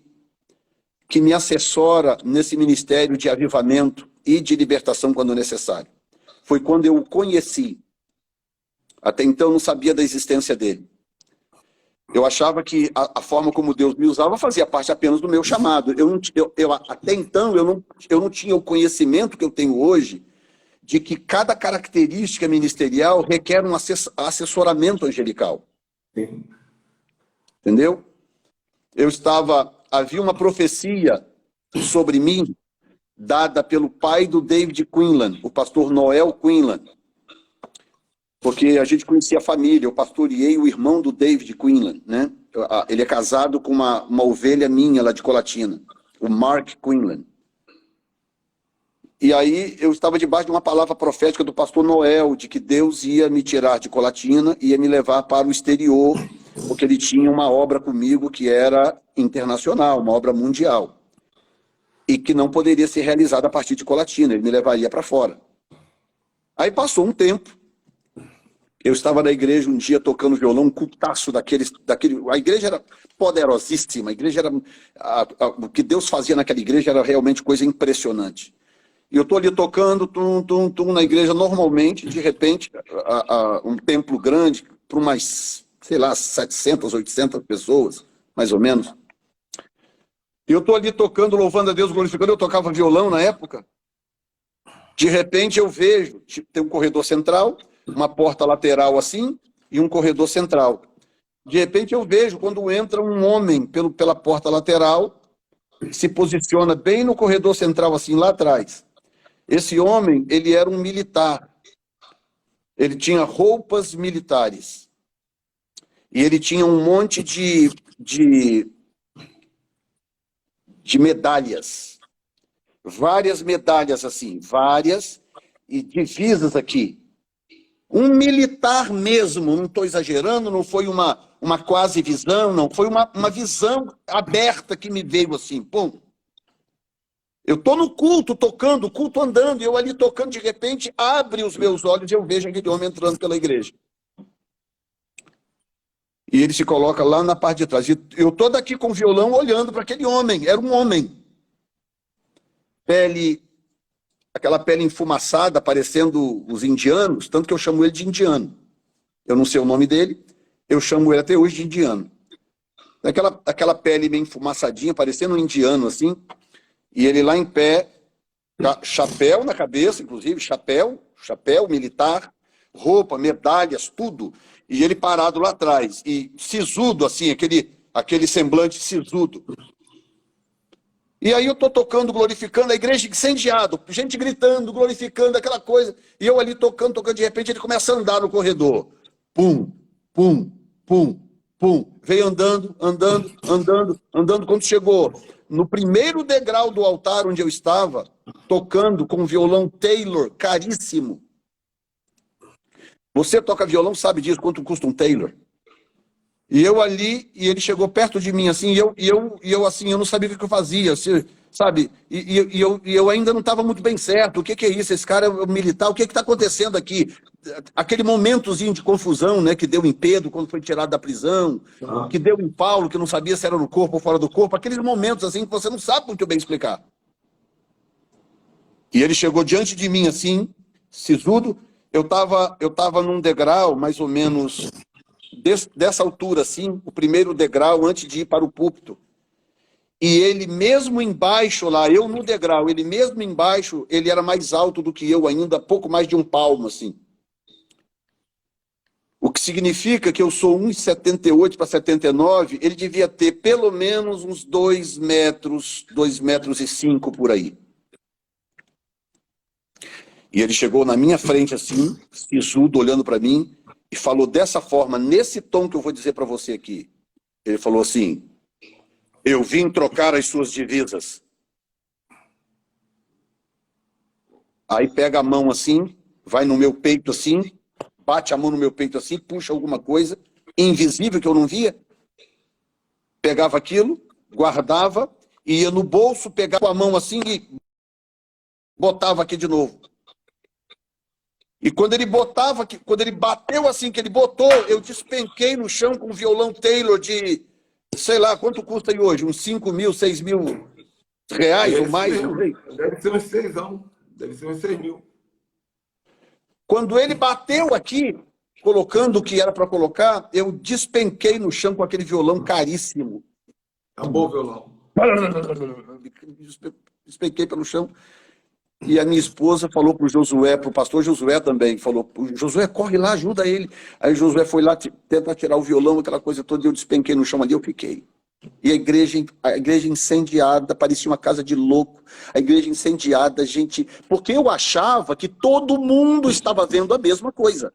me assessora nesse ministério de avivamento e de libertação quando necessário. Foi quando eu o conheci. Até então eu não sabia da existência dele. Eu achava que a forma como Deus me usava fazia parte apenas do meu chamado. Até então eu não tinha o conhecimento que eu tenho hoje de que cada característica ministerial requer um assessoramento angelical. Sim. Entendeu? Havia uma profecia sobre mim, dada pelo pai do David Quinlan, o pastor Noel Quinlan, porque a gente conhecia a família, eu pastoreei o irmão do David Quinlan, né? Ele é casado com uma ovelha minha lá de Colatina, o Mark Quinlan. E aí eu estava debaixo de uma palavra profética do pastor Noel, de que Deus ia me tirar de Colatina e ia me levar para o exterior, porque ele tinha uma obra comigo que era internacional, uma obra mundial, e que não poderia ser realizada a partir de Colatina, ele me levaria para fora. Aí passou um tempo, eu estava na igreja um dia tocando violão, um cultaço a igreja era poderosíssima, a igreja era, o que Deus fazia naquela igreja era realmente coisa impressionante. E eu estou ali tocando, na igreja normalmente, de repente, um templo grande, para umas, sei lá, 700, 800 pessoas, mais ou menos. E eu estou ali tocando, louvando a Deus, glorificando, eu tocava violão na época. De repente eu vejo, tem um corredor central, uma porta lateral assim, e um corredor central. De repente eu vejo quando entra um homem pela porta lateral, se posiciona bem no corredor central, assim, lá atrás. Esse homem, ele era um militar. Ele tinha roupas militares. E ele tinha um monte de medalhas. Várias medalhas assim, várias, e divisas aqui. Um militar mesmo, não estou exagerando, não foi uma quase visão, não. Foi uma visão aberta que me veio assim, pum. Eu estou no culto, tocando, o culto andando, e eu ali tocando, de repente, abre os meus olhos e eu vejo aquele homem entrando pela igreja. E ele se coloca lá na parte de trás. E eu estou daqui com o violão olhando para aquele homem, era um homem. Aquela pele enfumaçada, parecendo os indianos, tanto que eu chamo ele de indiano. Eu não sei o nome dele, eu chamo ele até hoje de indiano. Aquela pele meio enfumaçadinha, parecendo um indiano, assim. E ele lá em pé, chapéu na cabeça, inclusive, chapéu militar, roupa, medalhas, tudo. E ele parado lá atrás, e sisudo, assim, aquele semblante sisudo. E aí eu estou tocando, glorificando, a igreja incendiada, gente gritando, glorificando, aquela coisa. E eu ali tocando, de repente ele começa a andar no corredor. Pum, pum, pum, pum. Veio andando. Quando chegou no primeiro degrau do altar onde eu estava, tocando com um violão Taylor, caríssimo. Você toca violão, sabe disso, quanto custa um Taylor? E eu ali, e ele chegou perto de mim, assim, e eu assim, eu não sabia o que eu fazia, sabe? E eu ainda não estava muito bem certo. O que é isso? Esse cara é militar, o que está acontecendo aqui? Aquele momentozinho de confusão, né, que deu em Pedro quando foi tirado da prisão, que deu em Paulo, que não sabia se era no corpo ou fora do corpo, aqueles momentos assim que você não sabe muito bem explicar. E ele chegou diante de mim assim, sisudo, eu tava num degrau mais ou menos dessa altura assim, o primeiro degrau antes de ir para o púlpito. E ele mesmo embaixo lá, eu no degrau, ele mesmo embaixo, ele era mais alto do que eu ainda, pouco mais de um palmo, assim. O que significa que eu sou 1,78 para 79, ele devia ter pelo menos uns 2 metros, 2 metros e 5 por aí. E ele chegou na minha frente assim, sisudo, olhando para mim, e falou dessa forma, nesse tom que eu vou dizer para você aqui. Ele falou assim: eu vim trocar as suas divisas. Aí pega a mão assim, vai no meu peito assim, bate a mão no meu peito assim, puxa alguma coisa, invisível que eu não via, pegava aquilo, guardava, ia no bolso, pegava a mão assim e botava aqui de novo. E quando ele botava, quando ele bateu assim, que ele botou, eu despenquei no chão com um violão Taylor de, sei lá, quanto custa aí hoje? Uns 5 mil, 6 mil reais ou mais? Não sei. Deve ser uns 6 anos. Deve ser uns 6 mil. Quando ele bateu aqui, colocando o que era para colocar, eu despenquei no chão com aquele violão caríssimo. Acabou o violão. Despenquei pelo chão. E a minha esposa falou para o Josué, para o pastor Josué também, falou: Josué, corre lá, ajuda ele. Aí Josué foi lá tentar tirar o violão, aquela coisa toda, e eu despenquei no chão ali, eu fiquei. E a igreja incendiada, parecia uma casa de louco. A igreja incendiada, gente... Porque eu achava que todo mundo estava vendo a mesma coisa.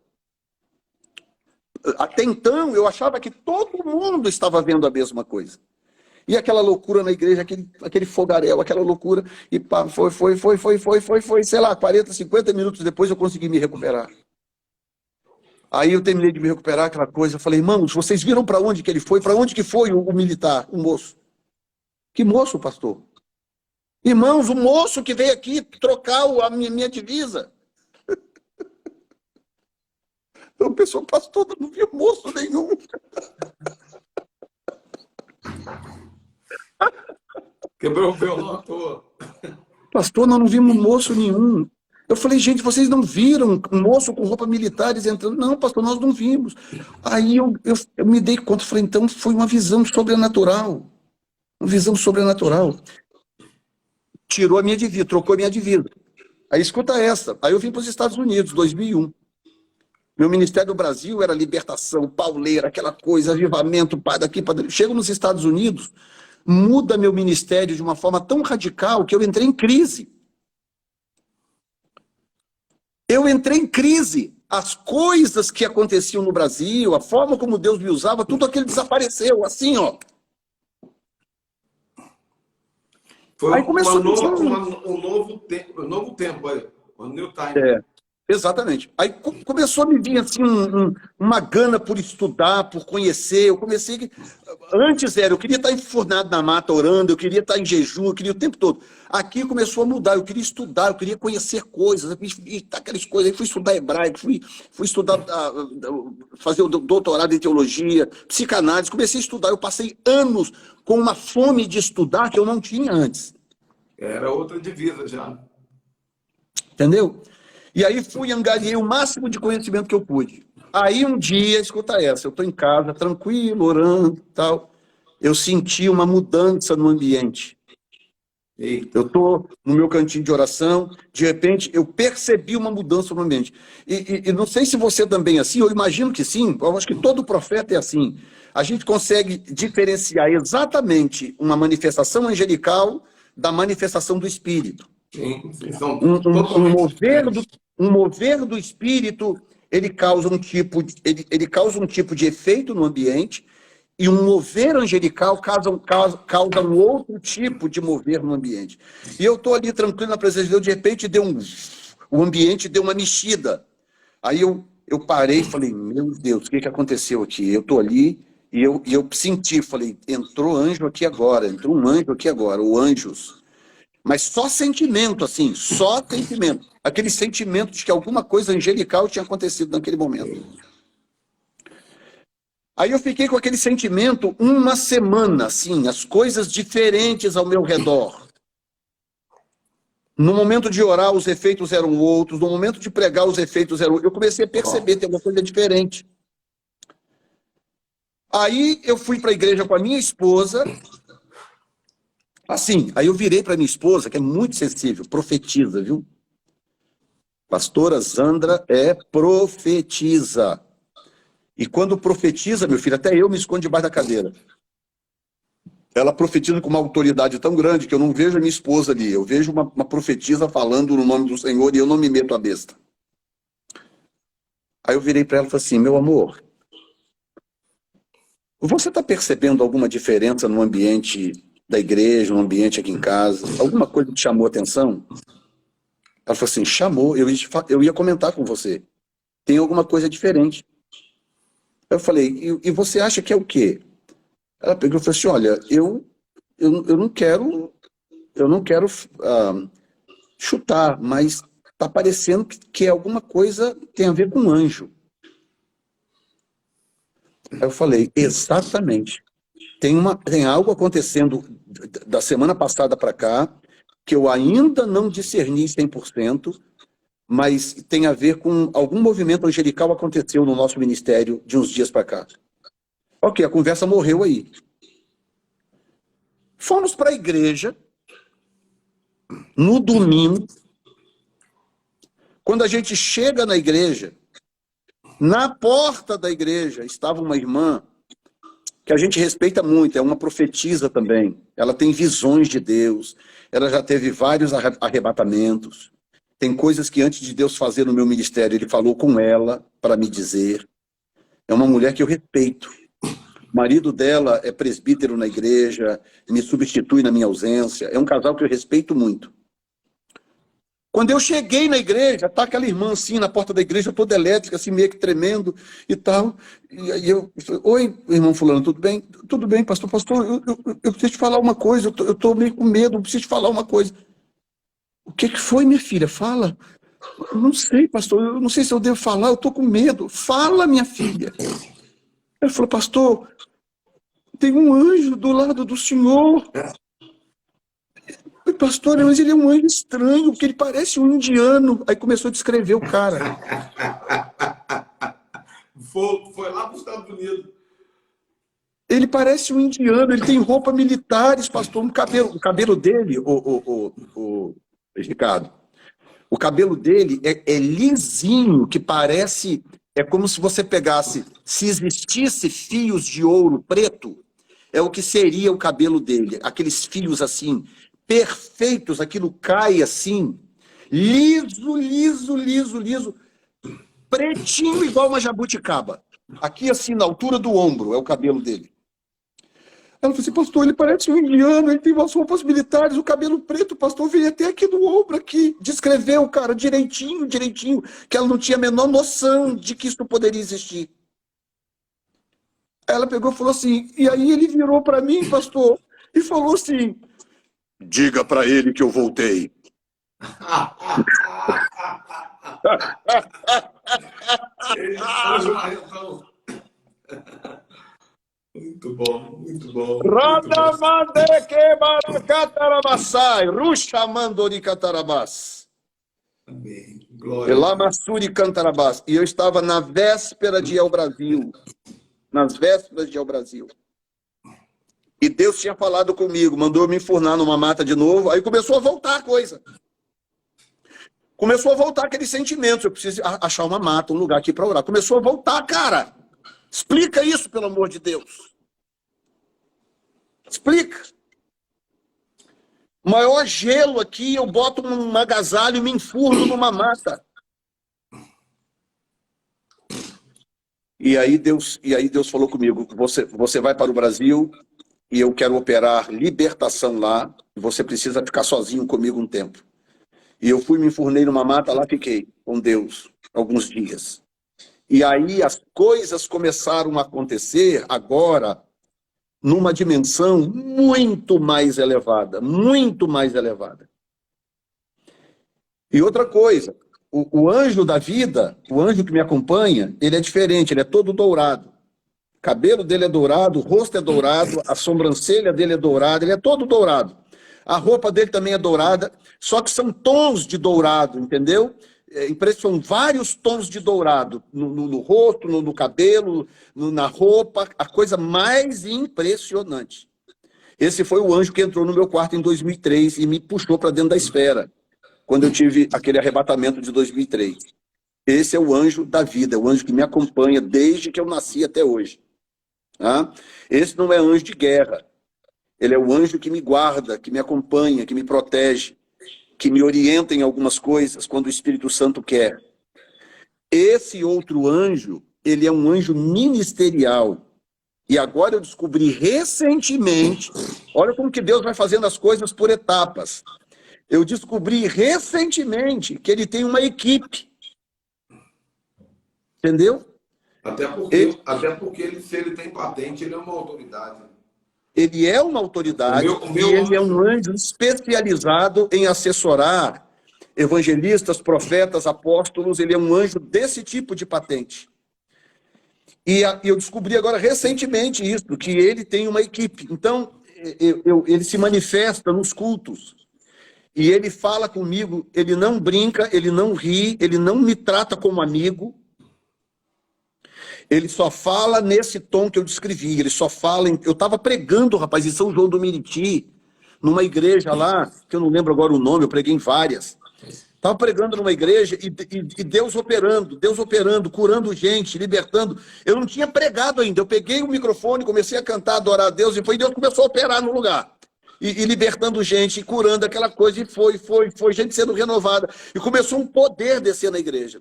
Até então, eu achava que todo mundo estava vendo a mesma coisa. E aquela loucura na igreja, aquele fogaréu, aquela loucura, e pá, foi, sei lá, 40, 50 minutos depois eu consegui me recuperar. Aí eu terminei de me recuperar, aquela coisa, eu falei: irmãos, vocês viram para onde que ele foi? Para onde que foi o militar, o moço? Que moço, pastor? Irmãos, o moço que veio aqui trocar a minha divisa. Eu pensei: pastor, eu não vi moço nenhum. Quebrou o violão à toa. Pastor, nós não vimos moço nenhum. Eu falei: gente, vocês não viram um moço com roupa militares entrando? Não, pastor, nós não vimos. Aí eu me dei conta, falei: então foi uma visão sobrenatural. Uma visão sobrenatural. Tirou a minha divisa, trocou a minha divisa. Aí escuta essa. Aí eu vim para os Estados Unidos, 2001. Meu ministério do Brasil era libertação, pauleira, aquela coisa, avivamento, pá, daqui para daqui. Chego nos Estados Unidos, muda meu ministério de uma forma tão radical que eu entrei em crise. Eu entrei em crise. As coisas que aconteciam no Brasil, a forma como Deus me usava, tudo aquilo desapareceu, assim, ó. Foi Aí começou um novo tempo, aí. Um new time. É, exatamente. Aí começou a me vir assim uma gana por estudar, por conhecer. Eu comecei... Antes eu queria estar enfurnado na mata orando, eu queria estar em jejum, eu queria o tempo todo. Aqui começou a mudar, eu queria estudar, eu queria conhecer coisas, aquelas coisas. Aí fui estudar hebraico, fui estudar, fazer o doutorado em teologia, psicanálise, comecei a estudar. Eu passei anos com uma fome de estudar que eu não tinha antes. Era outra divisa já. Entendeu? E aí fui, angariei o máximo de conhecimento que eu pude. Aí um dia, escuta essa, eu estou em casa, tranquilo, orando e tal, eu senti uma mudança no ambiente. Eita. Eu estou no meu cantinho de oração, de repente eu percebi uma mudança no ambiente. E não sei se você também é assim, eu imagino que sim, eu acho que todo profeta é assim. A gente consegue diferenciar exatamente uma manifestação angelical da manifestação do Espírito. Sim, são Um mover do Espírito, ele causa um tipo de efeito no ambiente, e um mover angelical causa um outro tipo de mover no ambiente. E eu estou ali tranquilo na presença de Deus, de repente o ambiente deu uma mexida. Aí eu parei e falei: meu Deus, o que aconteceu aqui? Eu estou ali e eu senti, falei: entrou anjo aqui agora, entrou um anjo aqui agora, ou anjos. Mas só sentimento, assim, só sentimento. Aquele sentimento de que alguma coisa angelical tinha acontecido naquele momento. Aí eu fiquei com aquele sentimento uma semana, assim, as coisas diferentes ao meu redor. No momento de orar, os efeitos eram outros. No momento de pregar, os efeitos eram outros. Eu comecei a perceber que tem uma coisa diferente. Aí eu fui para a igreja com a minha esposa. Assim, aí eu virei para minha esposa, que é muito sensível, profetiza, viu? Pastora Zandra é profetiza. E quando profetiza, meu filho, até eu me escondo debaixo da cadeira. Ela profetiza com uma autoridade tão grande que eu não vejo a minha esposa ali. Eu vejo uma profetisa falando no nome do Senhor e eu não me meto a besta. Aí eu virei para ela e falei assim, meu amor, você está percebendo alguma diferença no ambiente da igreja, no ambiente aqui em casa? Alguma coisa que te chamou a atenção? Ela falou assim, chamou, eu ia comentar com você. Tem alguma coisa diferente. Eu falei, e você acha que é o quê? Ela pegou e falou assim, olha, eu não quero chutar, mas está parecendo que alguma coisa tem a ver com anjo. Aí eu falei, exatamente. Tem algo acontecendo da semana passada para cá, que eu ainda não discerni 100%, mas tem a ver com algum movimento angelical aconteceu no nosso ministério de uns dias para cá. Ok, a conversa morreu aí. Fomos para a igreja, no domingo. Quando a gente chega na igreja, na porta da igreja estava uma irmã que a gente respeita muito, é uma profetisa também. Ela tem visões de Deus, ela já teve vários arrebatamentos. Tem coisas que antes de Deus fazer no meu ministério, ele falou com ela para me dizer. É uma mulher que eu respeito. O marido dela é presbítero na igreja, me substitui na minha ausência. É um casal que eu respeito muito. Quando eu cheguei na igreja, tá aquela irmã assim na porta da igreja, toda elétrica, assim meio que tremendo e tal. E aí eu falei, oi, irmão fulano, tudo bem? Tudo bem, pastor. Pastor, eu preciso te falar uma coisa, eu tô meio com medo, eu preciso te falar uma coisa. O que foi, minha filha? Fala. Eu não sei, pastor, eu não sei se eu devo falar, eu tô com medo. Fala, minha filha. Ela falou, pastor, tem um anjo do lado do senhor. Pastor, mas ele é um anjo estranho, porque ele parece um indiano. Aí começou a descrever o cara. Foi lá para os Estados Unidos. Ele parece um indiano, ele tem roupa militares, pastor. O cabelo dele, Ricardo, o cabelo dele é lisinho, que parece... É como se você pegasse... Se existisse fios de ouro preto, é o que seria o cabelo dele. Aqueles fios assim... perfeitos, aquilo cai assim, liso, liso, liso, liso, pretinho igual uma jabuticaba. Aqui assim, na altura do ombro, é o cabelo dele. Ela falou assim, pastor, ele parece um indiano, ele tem umas roupas militares, o cabelo preto, pastor, veio até aqui do ombro, aqui. Descreveu, cara, direitinho, direitinho, que ela não tinha a menor noção de que isso poderia existir. Ela pegou e falou assim, e aí ele virou para mim, pastor, e falou assim, diga para ele que eu voltei. Muito bom, muito bom. Amém. Glória. E eu estava na véspera de ir ao Brasil. Nas vésperas de ir ao Brasil. E Deus tinha falado comigo, mandou eu me enfurnar numa mata de novo, aí começou a voltar a coisa. Começou a voltar aqueles sentimentos, eu preciso achar uma mata, um lugar aqui para orar. Começou a voltar, cara. Explica isso, pelo amor de Deus. Explica. O maior gelo aqui, eu boto um agasalho e me enfurno numa mata. E aí Deus falou comigo, você vai para o Brasil e eu quero operar libertação lá, e você precisa ficar sozinho comigo um tempo. E eu fui, me enfurnei numa mata, lá fiquei com Deus alguns dias. E aí as coisas começaram a acontecer agora numa dimensão muito mais elevada, muito mais elevada. E outra coisa, o anjo da vida, o anjo que me acompanha, ele é diferente, ele é todo dourado. O cabelo dele é dourado, o rosto é dourado, a sobrancelha dele é dourada, ele é todo dourado. A roupa dele também é dourada, só que são tons de dourado, entendeu? São vários tons de dourado, no rosto, no cabelo, na roupa, a coisa mais impressionante. Esse foi o anjo que entrou no meu quarto em 2003 e me puxou para dentro da esfera, quando eu tive aquele arrebatamento de 2003. Esse é o anjo da vida, é o anjo que me acompanha desde que eu nasci até hoje. Tá? Esse não é anjo de guerra. Ele é o anjo que me guarda, que me acompanha, que me protege, que me orienta em algumas coisas quando o Espírito Santo quer. Esse outro anjo, ele é um anjo ministerial. E agora eu descobri recentemente, olha como que Deus vai fazendo as coisas por etapas. Eu descobri recentemente que ele tem uma equipe. Entendeu? Até porque ele, se ele tem patente, ele é uma autoridade. Ele é uma autoridade e ele é um anjo especializado em assessorar evangelistas, profetas, apóstolos. Ele é um anjo desse tipo de patente. E eu descobri agora recentemente isso, que ele tem uma equipe. Então, ele se manifesta nos cultos. E ele fala comigo, ele não brinca, ele não ri, ele não me trata como amigo. Ele só fala nesse tom que eu descrevi. Ele só fala... Eu estava pregando, rapaz, em São João do Meriti, numa igreja lá, que eu não lembro agora o nome, eu preguei em várias. Estava pregando numa igreja e Deus operando, curando gente, libertando. Eu não tinha pregado ainda. Eu peguei o microfone, comecei a cantar, adorar a Deus, e Deus começou a operar no lugar. E libertando gente, e curando aquela coisa, e foi gente sendo renovada. E começou um poder descer na igreja.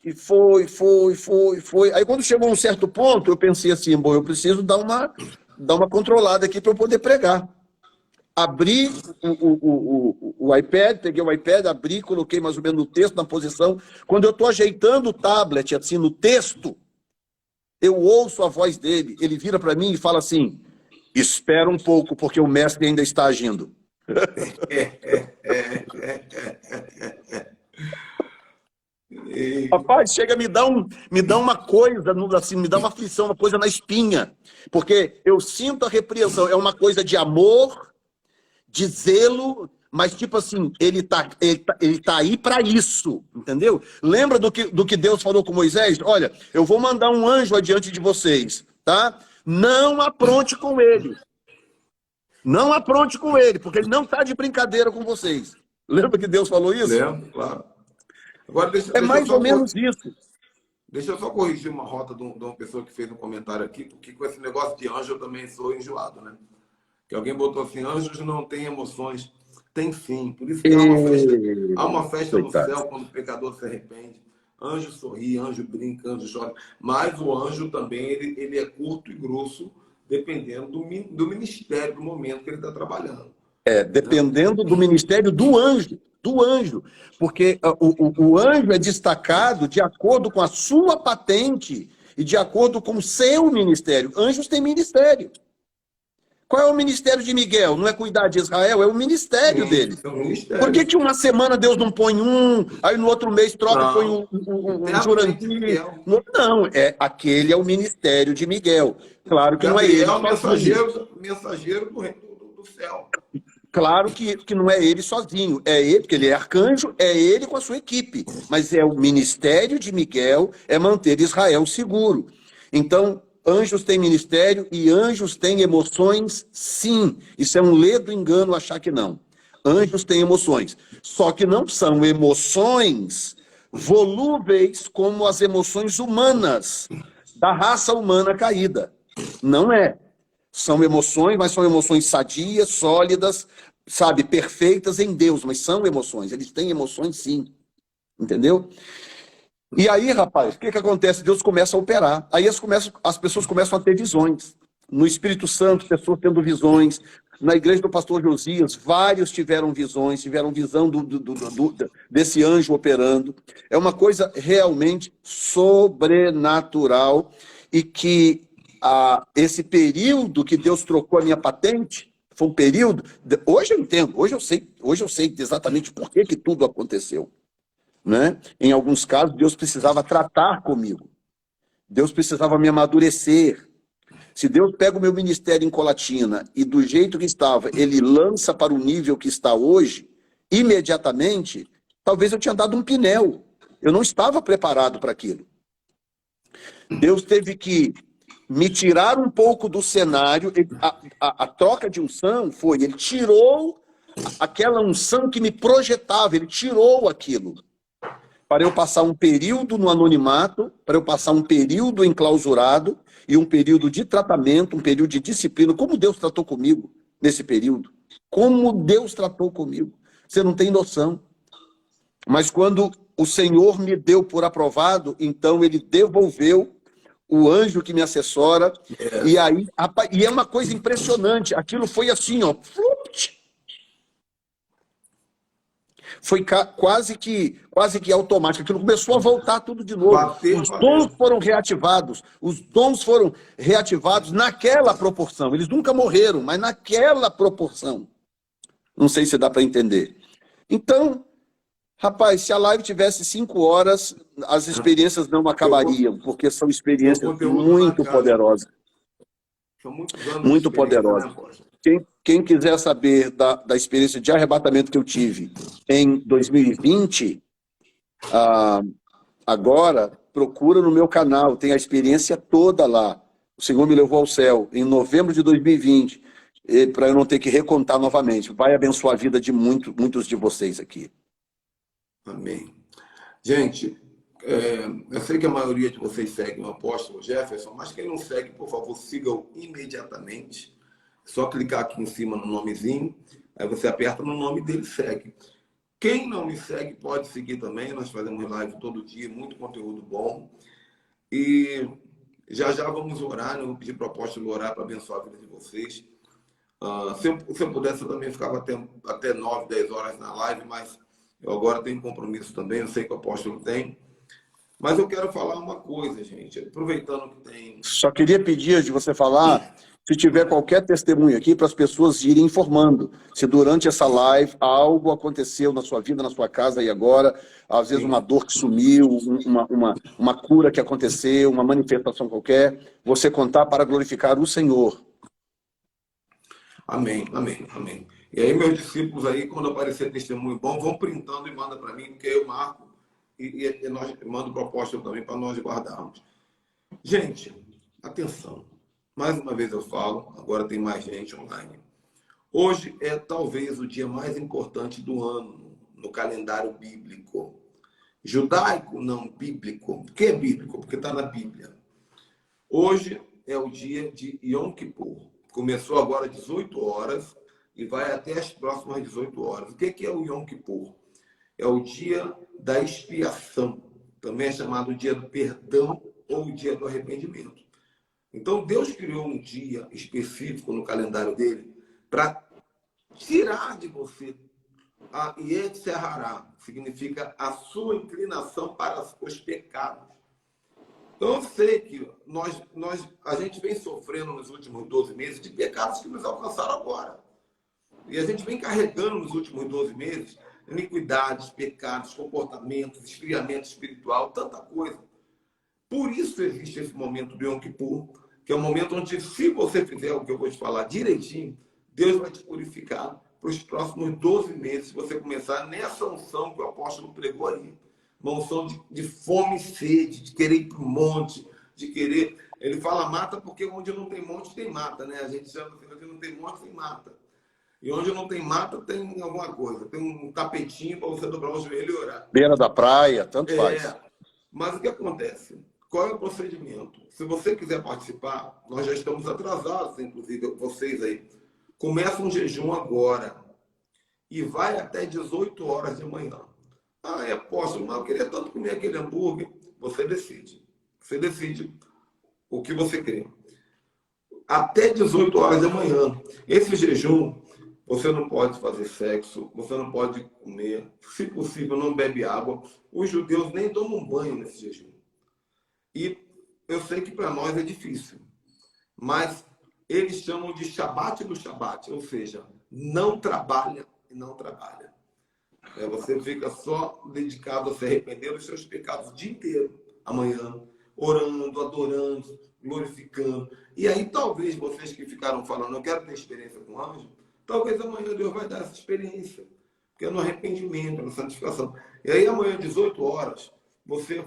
E foi. Aí quando chegou a um certo ponto, eu pensei assim, bom, eu preciso dar uma controlada aqui para eu poder pregar. Abri o iPad, peguei o iPad, abri, coloquei mais ou menos o texto na posição. Quando eu estou ajeitando o tablet, assim, no texto, eu ouço a voz dele. Ele vira para mim e fala assim, espera um pouco, porque o mestre ainda está agindo. Rapaz, chega a me dar uma coisa, assim, me dá uma aflição, uma coisa na espinha. Porque eu sinto a repreensão. É uma coisa de amor, de zelo, mas tipo assim, ele tá aí para isso, entendeu? Lembra do que Deus falou com Moisés? Olha, eu vou mandar um anjo adiante de vocês, tá? Não apronte com ele. Não apronte com ele, porque ele não está de brincadeira com vocês. Lembra que Deus falou isso? Lembro, claro. Agora, é mais ou menos isso. Deixa eu só corrigir uma rota de uma pessoa que fez um comentário aqui, porque com esse negócio de anjo eu também sou enjoado, né? Que alguém botou assim, anjos não têm emoções. Tem sim. Por isso que há uma festa no céu quando o pecador se arrepende. Anjo sorri, anjo brinca, anjo chora. Mas o anjo também, ele é curto e grosso, dependendo do ministério, do momento que ele está trabalhando. Dependendo do ministério do anjo. Porque o anjo é destacado de acordo com a sua patente e de acordo com o seu ministério. Anjos têm ministério. Qual é o ministério de Miguel? Não é cuidar de Israel, é o ministério dele. É um ministério. Por que uma semana Deus não põe aí no outro mês troca e põe um Jurandir? Não, aquele é o ministério de Miguel. Claro que Gabriel não é ele sozinho. Mensageiro do céu. Claro que não é ele sozinho, é ele, porque ele é arcanjo, é ele com a sua equipe. Mas é o ministério de Miguel, é manter Israel seguro. Então, anjos têm ministério e anjos têm emoções, sim. Isso é um ledo engano achar que não. Anjos têm emoções. Só que não são emoções volúveis como as emoções humanas, da raça humana caída. Não é. São emoções, mas são emoções sadias, sólidas, sabe, perfeitas em Deus, mas são emoções. Eles têm emoções, sim. Entendeu? E aí, rapaz, o que acontece? Deus começa a operar. Aí as pessoas começam a ter visões. No Espírito Santo, pessoas tendo visões. Na igreja do pastor Josias, vários tiveram visões, tiveram visão desse anjo operando. É uma coisa realmente sobrenatural e que esse período que Deus trocou a minha patente, foi um período... Hoje eu entendo, hoje eu sei exatamente por que tudo aconteceu. Né? Em alguns casos, Deus precisava tratar comigo. Deus precisava me amadurecer. Se Deus pega o meu ministério em Colatina e do jeito que estava, ele lança para o nível que está hoje, imediatamente, talvez eu tinha dado um pinel. Eu não estava preparado para aquilo. Deus teve que me tirar um pouco do cenário. A troca de unção foi, ele tirou aquela unção que me projetava, ele tirou aquilo. Para eu passar um período no anonimato, para eu passar um período enclausurado e um período de tratamento, um período de disciplina. Como Deus tratou comigo nesse período? Como Deus tratou comigo? Você não tem noção. Mas quando o Senhor me deu por aprovado, então ele devolveu o anjo que me assessora. E aí, e é uma coisa impressionante. Aquilo foi assim, ó. Foi quase que automático. Aquilo começou a voltar tudo de novo. Os dons foram reativados. Os dons foram reativados naquela proporção. Eles nunca morreram, mas naquela proporção. Não sei se dá para entender. Então, rapaz, se a live tivesse 5 horas, as experiências não acabariam, porque são experiências muito poderosas. São muitos anos muito poderosas. Quem quiser saber da experiência de arrebatamento que eu tive em 2020, agora procura no meu canal, tem a experiência toda lá. O Senhor me levou ao céu em novembro de 2020, para eu não ter que recontar novamente. Vai abençoar a vida de muitos de vocês aqui. Amém. Gente, eu sei que a maioria de vocês seguem o apóstolo Jefferson, mas quem não segue, por favor, siga-o imediatamente. É só clicar aqui em cima no nomezinho, aí você aperta no nome dele e segue. Quem não me segue pode seguir também, nós fazemos live todo dia, muito conteúdo bom. E já vamos orar, né? Eu vou pedir para o apóstolo orar para abençoar a vida de vocês. Se eu pudesse, eu também ficava até 9, 10 horas na live, mas eu agora tenho compromisso também, eu sei que o apóstolo tem. Mas eu quero falar uma coisa, gente, aproveitando que tem... Só queria pedir de você falar, se tiver qualquer testemunho aqui, para as pessoas irem informando. Se durante essa live algo aconteceu na sua vida, na sua casa e agora, às vezes uma dor que sumiu, uma cura que aconteceu, uma manifestação qualquer, você contar para glorificar o Senhor. Amém, amém, amém. E aí meus discípulos aí, quando aparecer testemunho bom, vão printando e mandam para mim, porque eu marco e nós mando proposta também para nós guardarmos. Gente, atenção. Mais uma vez eu falo, agora tem mais gente online. Hoje é talvez o dia mais importante do ano no calendário bíblico. Judaico, não bíblico. Por que é bíblico? Porque está na Bíblia. Hoje é o dia de Yom Kippur. Começou agora às 18 horas e vai até as próximas 18 horas. O que é o Yom Kippur? É o dia da expiação. Também é chamado dia do perdão ou dia do arrependimento. Então, Deus criou um dia específico no calendário dele para tirar de você a Yetzerará, significa a sua inclinação para os pecados. Então, eu sei que a gente vem sofrendo nos últimos 12 meses de pecados que nos alcançaram agora. E a gente vem carregando nos últimos 12 meses iniquidades, pecados, comportamentos, esfriamento espiritual, tanta coisa. Por isso existe esse momento do Yom Kippur, que é o momento onde, se você fizer o que eu vou te falar direitinho, Deus vai te purificar para os próximos 12 meses, se você começar nessa unção que o apóstolo pregou aí. Uma unção de fome e sede, de querer ir para o monte, de querer... Ele fala mata porque onde não tem monte tem mata, né? A gente chama assim, onde não tem monte tem mata. E onde não tem mata tem alguma coisa. Tem um tapetinho para você dobrar o joelho e orar. Beira da praia, tanto faz. Mas o que acontece? Qual é o procedimento? Se você quiser participar, nós já estamos atrasados, inclusive vocês aí. Começa um jejum agora e vai até 18 horas de manhã. Apóstolo, mas eu queria tanto comer aquele hambúrguer. Você decide. Você decide o que você quer. Até 18 horas da manhã. Esse jejum, você não pode fazer sexo, você não pode comer, se possível, não bebe água. Os judeus nem tomam banho nesse jejum. E eu sei que para nós é difícil, mas eles chamam de Shabat do Shabat, ou seja, não trabalha e não trabalha. Você fica só dedicado a se arrepender dos seus pecados o dia inteiro, amanhã, orando, adorando, glorificando. E aí talvez vocês que ficaram falando, eu quero ter experiência com anjo, talvez amanhã Deus vai dar essa experiência, porque é no arrependimento, na santificação. E aí amanhã, 18 horas, você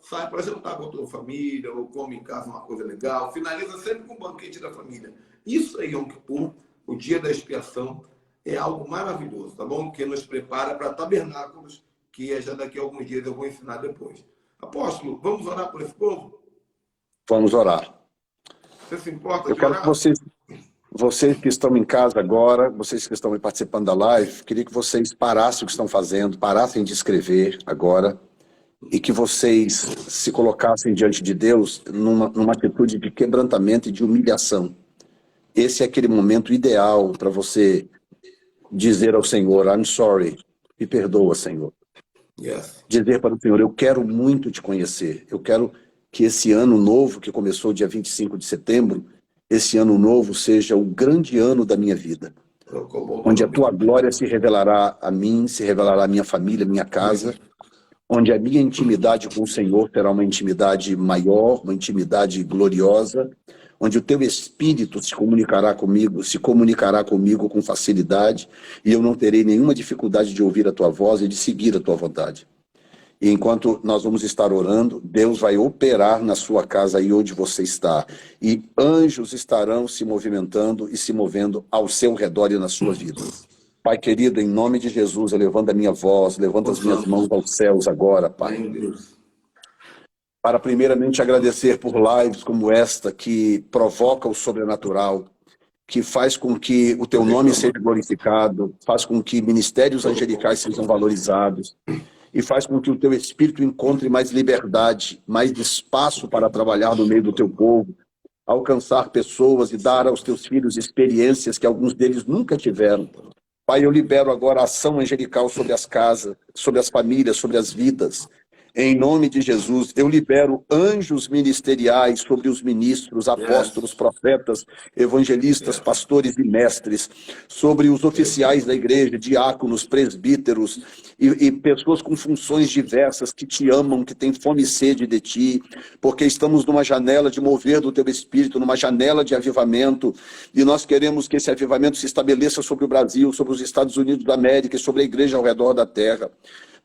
sai para jantar com a tua família, ou come em casa uma coisa legal, finaliza sempre com o banquete da família. Isso é Yom Kippur, o dia da expiação, é algo maravilhoso, tá bom? Que nos prepara para tabernáculos, que é já daqui a alguns dias eu vou ensinar depois. Apóstolo, vamos orar por esse povo? Vamos orar. Você se importa Eu de quero orar? que vocês que estão em casa agora, vocês que estão participando da live, queria que vocês parassem o que estão fazendo, parassem de escrever agora, e que vocês se colocassem diante de Deus numa atitude de quebrantamento e de humilhação. Esse é aquele momento ideal para você dizer ao Senhor, I'm sorry, me perdoa, Senhor. Yes. Dizer para o Senhor, eu quero muito te conhecer, eu quero que esse ano novo, que começou dia 25 de setembro, esse ano novo seja o grande ano da minha vida, onde a tua glória se revelará a mim, se revelará à minha família, à minha casa, onde a minha intimidade com o Senhor será uma intimidade maior, uma intimidade gloriosa, onde o teu Espírito se comunicará comigo com facilidade, e eu não terei nenhuma dificuldade de ouvir a tua voz e de seguir a tua vontade. E enquanto nós vamos estar orando, Deus vai operar na sua casa aí onde você está. E anjos estarão se movimentando e se movendo ao seu redor e na sua vida. Pai querido, em nome de Jesus, eu levanto a minha voz, levanto as minhas mãos aos céus agora, Pai. Para primeiramente agradecer por lives como esta, que provoca o sobrenatural, que faz com que o teu nome seja glorificado, faz com que ministérios angelicais sejam valorizados, e faz com que o teu Espírito encontre mais liberdade, mais espaço para trabalhar no meio do teu povo, alcançar pessoas e dar aos teus filhos experiências que alguns deles nunca tiveram. Pai, eu libero agora a ação angelical sobre as casas, sobre as famílias, sobre as vidas. Em nome de Jesus, eu libero anjos ministeriais sobre os ministros, apóstolos, profetas, evangelistas, pastores e mestres, sobre os oficiais da igreja, diáconos, presbíteros e pessoas com funções diversas que te amam, que têm fome e sede de ti, porque estamos numa janela de mover do teu Espírito, numa janela de avivamento, e nós queremos que esse avivamento se estabeleça sobre o Brasil, sobre os Estados Unidos da América e sobre a igreja ao redor da terra.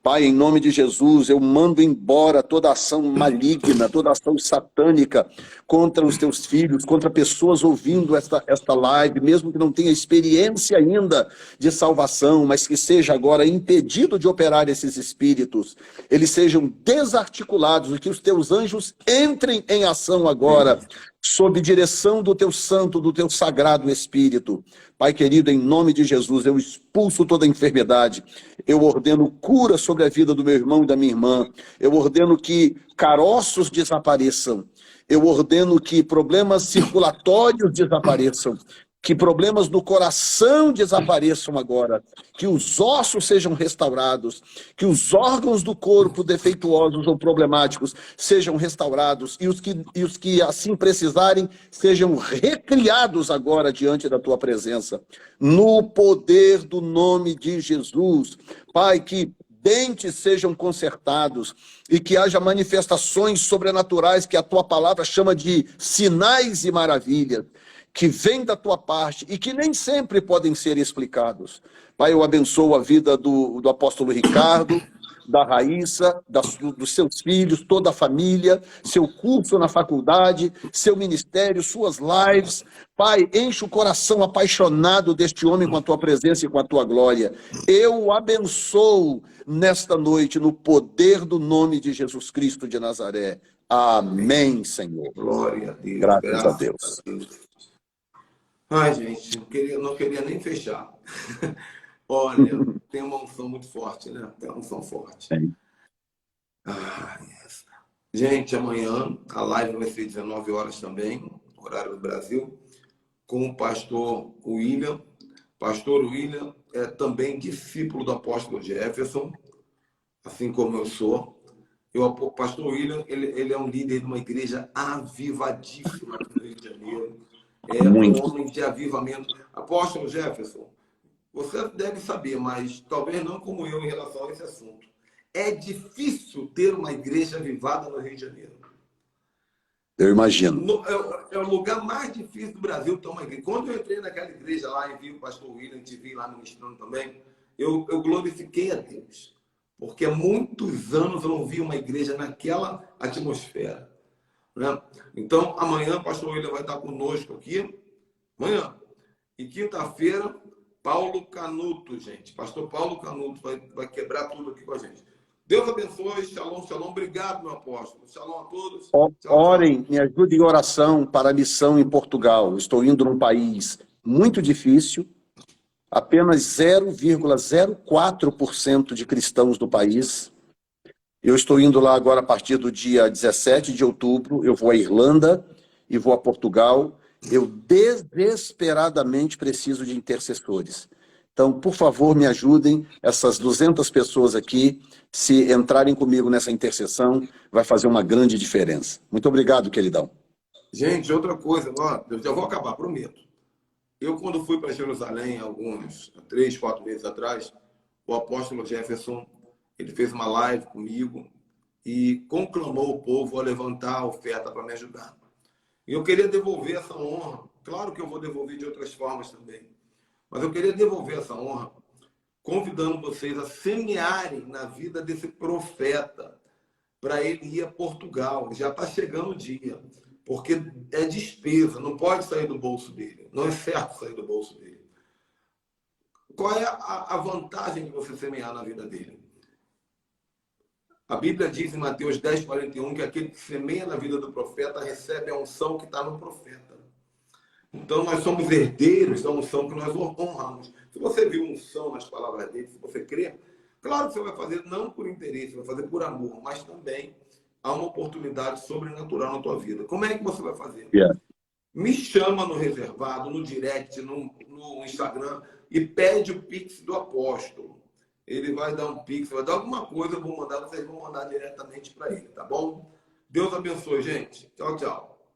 Pai, em nome de Jesus, eu mando embora toda ação maligna, toda ação satânica contra os teus filhos, contra pessoas ouvindo esta live, mesmo que não tenha experiência ainda de salvação, mas que seja agora impedido de operar esses espíritos, eles sejam desarticulados e que os teus anjos entrem em ação agora, sob direção do teu santo, do teu sagrado Espírito. Pai querido, em nome de Jesus, eu expulso toda enfermidade, eu ordeno cura sobre a vida do meu irmão e da minha irmã, eu ordeno que caroços desapareçam, eu ordeno que problemas circulatórios desapareçam, que problemas no coração desapareçam agora, que os ossos sejam restaurados, que os órgãos do corpo defeituosos ou problemáticos sejam restaurados e os que assim precisarem sejam recriados agora diante da tua presença. No poder do nome de Jesus, Pai, que dentes sejam consertados e que haja manifestações sobrenaturais que a tua palavra chama de sinais e maravilhas, que vem da tua parte e que nem sempre podem ser explicados. Pai, eu abençoo a vida do apóstolo Ricardo, da Raíssa, dos seus filhos, toda a família, seu curso na faculdade, seu ministério, suas lives. Pai, enche o coração apaixonado deste homem com a tua presença e com a tua glória. Eu o abençoo nesta noite, no poder do nome de Jesus Cristo de Nazaré. Amém, Senhor. Glória a Deus. Graças a Deus. Ai, gente, não queria nem fechar. Olha, tem uma unção muito forte, né? Tem uma unção forte. Yes. Gente, amanhã a live vai ser 19 horas também, horário do Brasil, com o pastor William. Pastor William é também discípulo do apóstolo Jefferson, assim como eu sou. O pastor William, ele é um líder de uma igreja avivadíssima no Rio de Janeiro. É um homem de avivamento. Apóstolo Jefferson, você deve saber, mas talvez não como eu em relação a esse assunto. É difícil ter uma igreja avivada no Rio de Janeiro. Eu imagino. É o lugar mais difícil do Brasil ter uma igreja. Quando eu entrei naquela igreja lá e vi o pastor William, te vi lá ministrando também, eu glorifiquei a Deus. porque há muitos anos eu não vi uma igreja naquela atmosfera, né? Então, amanhã o pastor William vai estar conosco aqui, amanhã. E quinta-feira, Paulo Canuto, gente. Pastor Paulo Canuto vai quebrar tudo aqui com a gente. Deus abençoe, shalom, shalom. Obrigado, meu apóstolo. Shalom a todos. Tchau, tchau. Orem, me ajudem em oração para a missão em Portugal. Estou indo num país muito difícil, apenas 0,04% de cristãos do país. Eu estou indo lá agora a partir do dia 17 de outubro, eu vou à Irlanda e vou a Portugal. Eu desesperadamente preciso de intercessores. Então, por favor, me ajudem, essas 200 pessoas aqui, se entrarem comigo nessa intercessão, vai fazer uma grande diferença. Muito obrigado, queridão. Gente, outra coisa, ó, eu já vou acabar, prometo. Eu, quando fui para Jerusalém, alguns 3, 4 meses atrás, o apóstolo Jefferson, ele fez uma live comigo e conclamou o povo a levantar a oferta para me ajudar. E eu queria devolver essa honra. Claro que eu vou devolver de outras formas também. Mas eu queria devolver essa honra convidando vocês a semearem na vida desse profeta para ele ir a Portugal. Já está chegando o dia. Porque é despesa, não pode sair do bolso dele. Não é certo sair do bolso dele. Qual é a vantagem de você semear na vida dele? A Bíblia diz em Mateus 10:41 que aquele que semeia na vida do profeta recebe a unção que está no profeta. Então nós somos herdeiros da unção que nós honramos. Se você viu unção nas palavras dele, se você crê, claro que você vai fazer não por interesse, vai fazer por amor, mas também há uma oportunidade sobrenatural na tua vida. Como é que você vai fazer? Yeah. Me chama no reservado, no direct, no Instagram e pede o Pix do apóstolo. Ele vai dar um Pix, vai dar alguma coisa, eu vou mandar, vocês vão mandar diretamente para ele, tá bom? Deus abençoe, gente. Tchau, tchau.